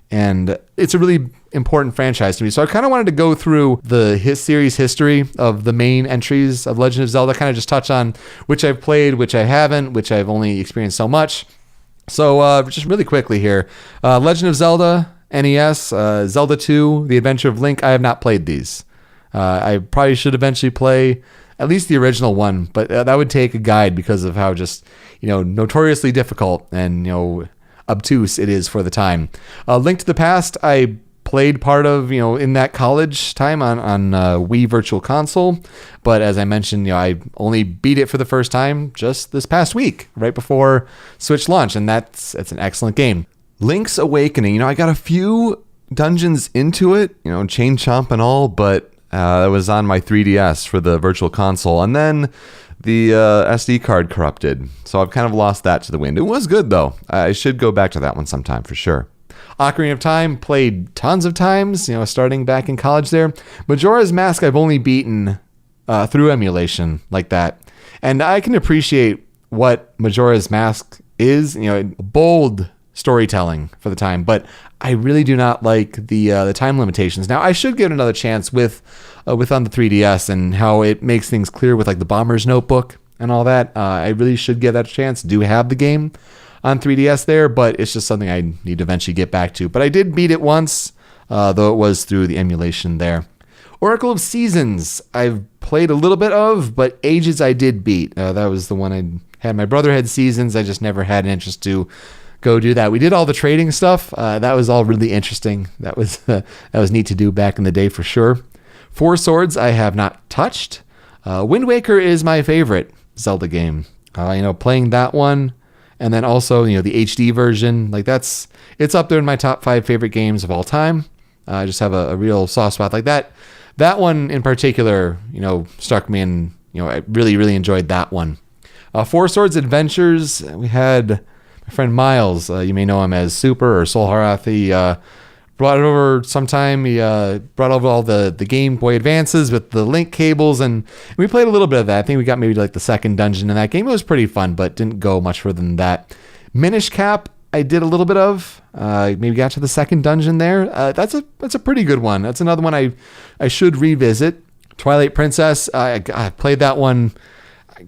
and it's a really important franchise to me. So I kind of wanted to go through the series history of the main entries of Legend of Zelda, kind of just touch on which I've played, which I haven't, which I've only experienced so much. So just really quickly here, Legend of Zelda, NES, Zelda 2, The Adventure of Link. I have not played these. I probably should eventually play at least the original one, but that would take a guide because of how just, notoriously difficult and, obtuse it is for the time. Link to the Past, I played part of, in that college time on Wii Virtual Console. But as I mentioned, I only beat it for the first time just this past week, right before Switch launch. And it's an excellent game. Link's Awakening, I got a few dungeons into it, Chain Chomp and all, but that was on my 3DS for the Virtual Console. And then the SD card corrupted, so I've kind of lost that to the wind. It was good, though. I should go back to that one sometime for sure. Ocarina of Time, played tons of times, starting back in college there. Majora's Mask, I've only beaten through emulation like that. And I can appreciate what Majora's Mask is, bold storytelling for the time, but I really do not like the time limitations. Now, I should give it another chance with on the 3DS and how it makes things clear with like the Bomber's Notebook and all that. I really should give that a chance. Do have the game on 3DS there, but it's just something I need to eventually get back to. But I did beat it once, though it was through the emulation there. Oracle of Seasons, I've played a little bit of, but Ages I did beat. That was the one I had. My brother had Seasons. I just never had an interest to go do that. We did all the trading stuff. That was all really interesting. That was neat to do back in the day for sure. Four Swords I have not touched. Wind Waker is my favorite Zelda game. Playing that one, and then also the HD version. Like it's up there in my top 5 favorite games of all time. I just have a real soft spot like that. That one in particular, struck me, and I really, really enjoyed that one. Four Swords Adventures. We had my friend Miles, you may know him as Super or Soul Harath. He brought it over sometime. He brought over all the Game Boy Advances with the link cables, and we played a little bit of that. I think we got maybe like the second dungeon in that game. It was pretty fun, but didn't go much further than that. Minish Cap, I did a little bit of. Maybe got to the second dungeon there. That's a pretty good one. That's another one I should revisit. Twilight Princess, I played that one,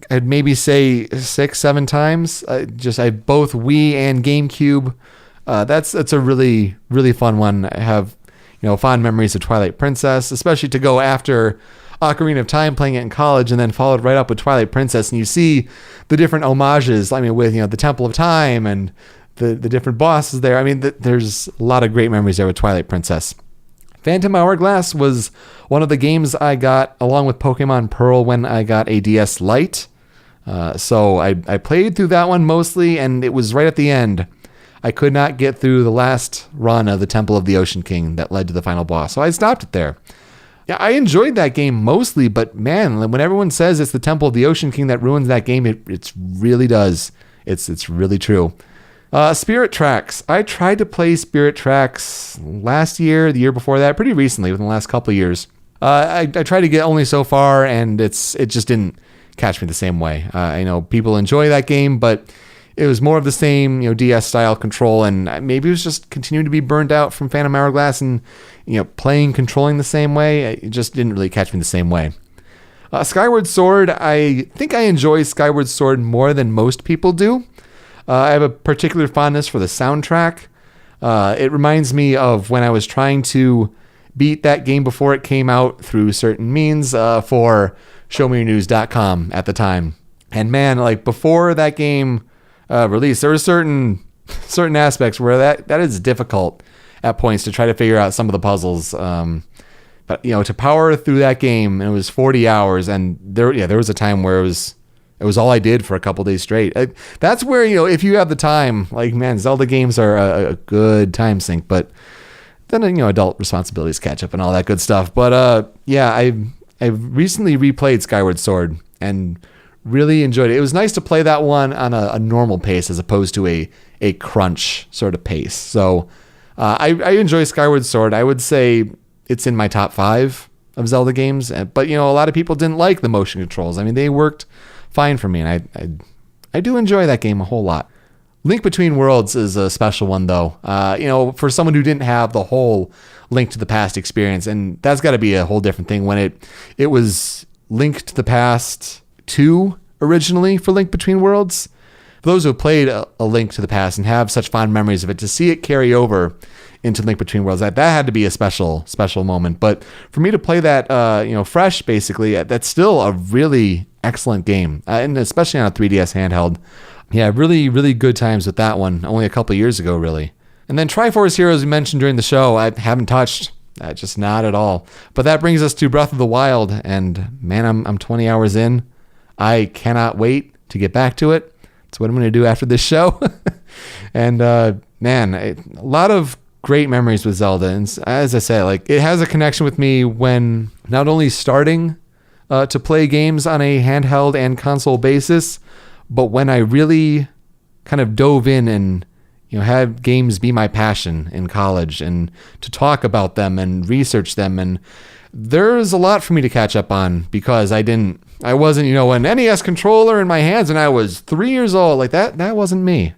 I'd maybe say 6-7 times. I both Wii and GameCube. That's a really, really fun one. I have fond memories of Twilight Princess, especially to go after Ocarina of Time, playing it in college, and then followed right up with Twilight Princess, and you see the different homages. With the Temple of Time and the different bosses there. There's a lot of great memories there with Twilight Princess. Phantom Hourglass was one of the games I got along with Pokemon Pearl when I got a DS Lite. So I played through that one mostly, and it was right at the end. I could not get through the last run of the Temple of the Ocean King that led to the final boss. So I stopped it there. Yeah, I enjoyed that game mostly, but man, when everyone says it's the Temple of the Ocean King that ruins that game, it really does. It's really true. Spirit Tracks. I tried to play Spirit Tracks last year, the year before that, pretty recently, within the last couple of years. I tried to get only so far, and it just didn't catch me the same way. I know people enjoy that game, but it was more of the same, DS style control, and maybe it was just continuing to be burned out from Phantom Hourglass and, controlling the same way. It just didn't really catch me the same way. Skyward Sword. I think I enjoy Skyward Sword more than most people do. I have a particular fondness for the soundtrack. It reminds me of when I was trying to beat that game before it came out through certain means for ShowMeYourNews.com at the time. And man, like before that game released, there were certain aspects where that is difficult at points to try to figure out some of the puzzles. But to power through that game, it was 40 hours, and there was a time where it was all I did for a couple days straight. That's where, if you have the time, like, man, Zelda games are a good time sink, but then, adult responsibilities catch up and all that good stuff. But, I've recently replayed Skyward Sword and really enjoyed it. It was nice to play that one on a normal pace as opposed to a crunch sort of pace. So, I enjoy Skyward Sword. I would say it's in my top 5 of Zelda games, but, a lot of people didn't like the motion controls. I mean, they worked fine for me, and I do enjoy that game a whole lot. Link Between Worlds is a special one, though. For someone who didn't have the whole Link to the Past experience, and that's got to be a whole different thing when it was Link to the Past 2 originally for Link Between Worlds. For those who have played a Link to the Past and have such fond memories of it, to see it carry over into Link Between Worlds, that had to be a special moment. But for me to play that, fresh, basically, that's still a really excellent game, and especially on a 3DS handheld. Yeah, really, really good times with that one. Only a couple of years ago, really. And then Triforce Heroes, we mentioned during the show, I haven't touched. Just not at all. But that brings us to Breath of the Wild, and man, I'm 20 hours in. I cannot wait to get back to it. That's what I'm going to do after this show. And man, a lot of great memories with Zelda. And as I said, like, it has a connection with me when not only starting to play games on a handheld and console basis, but when I really kind of dove in and had games be my passion in college, and to talk about them and research them. And there's a lot for me to catch up on because I wasn't, an NES controller in my hands and I was 3 years old. Like that wasn't me.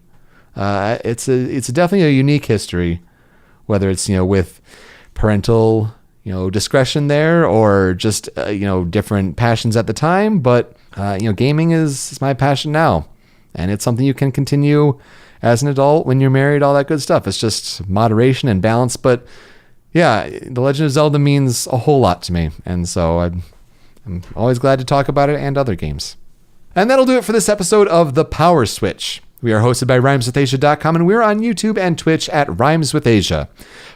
It's definitely a unique history, whether it's, with parental, discretion there or just, different passions at the time. But, gaming is my passion now, and it's something you can continue as an adult when you're married, all that good stuff. It's just moderation and balance. But yeah, The Legend of Zelda means a whole lot to me. And so I'm always glad to talk about it and other games. And that'll do it for this episode of The PowerSwitch. We are hosted by RhymesWithAsia.com, and we're on YouTube and Twitch at Rhymes with Asia.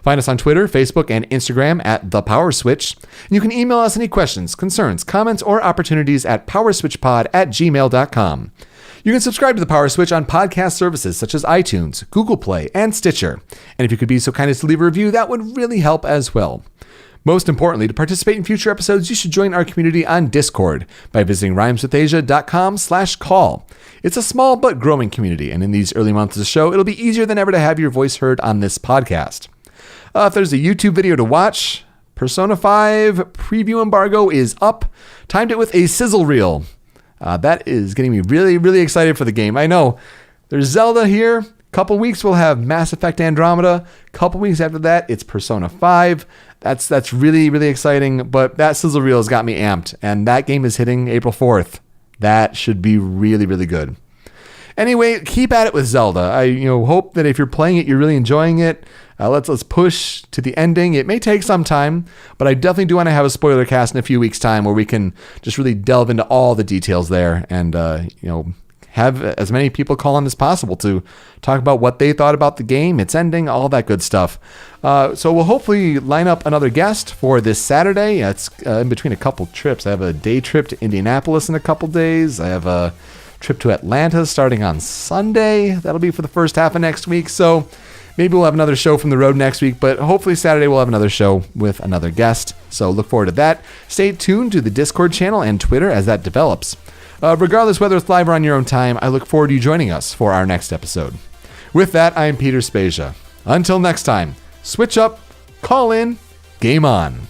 Find us on Twitter, Facebook, and Instagram at The PowerSwitch. And you can email us any questions, concerns, comments, or opportunities at powerswitchpod@gmail.com. You can subscribe to The Power Switch on podcast services such as iTunes, Google Play, and Stitcher. And if you could be so kind as to leave a review, that would really help as well. Most importantly, to participate in future episodes, you should join our community on Discord by visiting rhymeswithasia.com/call. It's a small but growing community, and in these early months of the show, it'll be easier than ever to have your voice heard on this podcast. If there's a YouTube video to watch, Persona 5 preview embargo is up. Timed it with a sizzle reel. That is getting me really, really excited for the game. I know there's Zelda here. Couple weeks we'll have Mass Effect Andromeda. Couple weeks after that, it's Persona 5. That's really, really exciting. But that sizzle reel has got me amped, and that game is hitting April 4th. That should be really, really good. Anyway, keep at it with Zelda. I hope that if you're playing it, you're really enjoying it. Let's push to the ending. It may take some time, but I definitely do want to have a spoiler cast in a few weeks' time where we can just really delve into all the details there and have as many people call in as possible to talk about what they thought about the game, its ending, all that good stuff. So we'll hopefully line up another guest for this Saturday. It's in between a couple trips. I have a day trip to Indianapolis in a couple days. I have a Trip to Atlanta starting on Sunday. That'll be for the first half of next week. So maybe we'll have another show from the road next week, but hopefully Saturday we'll have another show with another guest. So look forward to that. Stay tuned to the Discord channel and Twitter as that develops. Regardless whether it's live or on your own time, I look forward to you joining us for our next episode. With that, I am Peter Spezia. Until next time, switch up, call in, game on.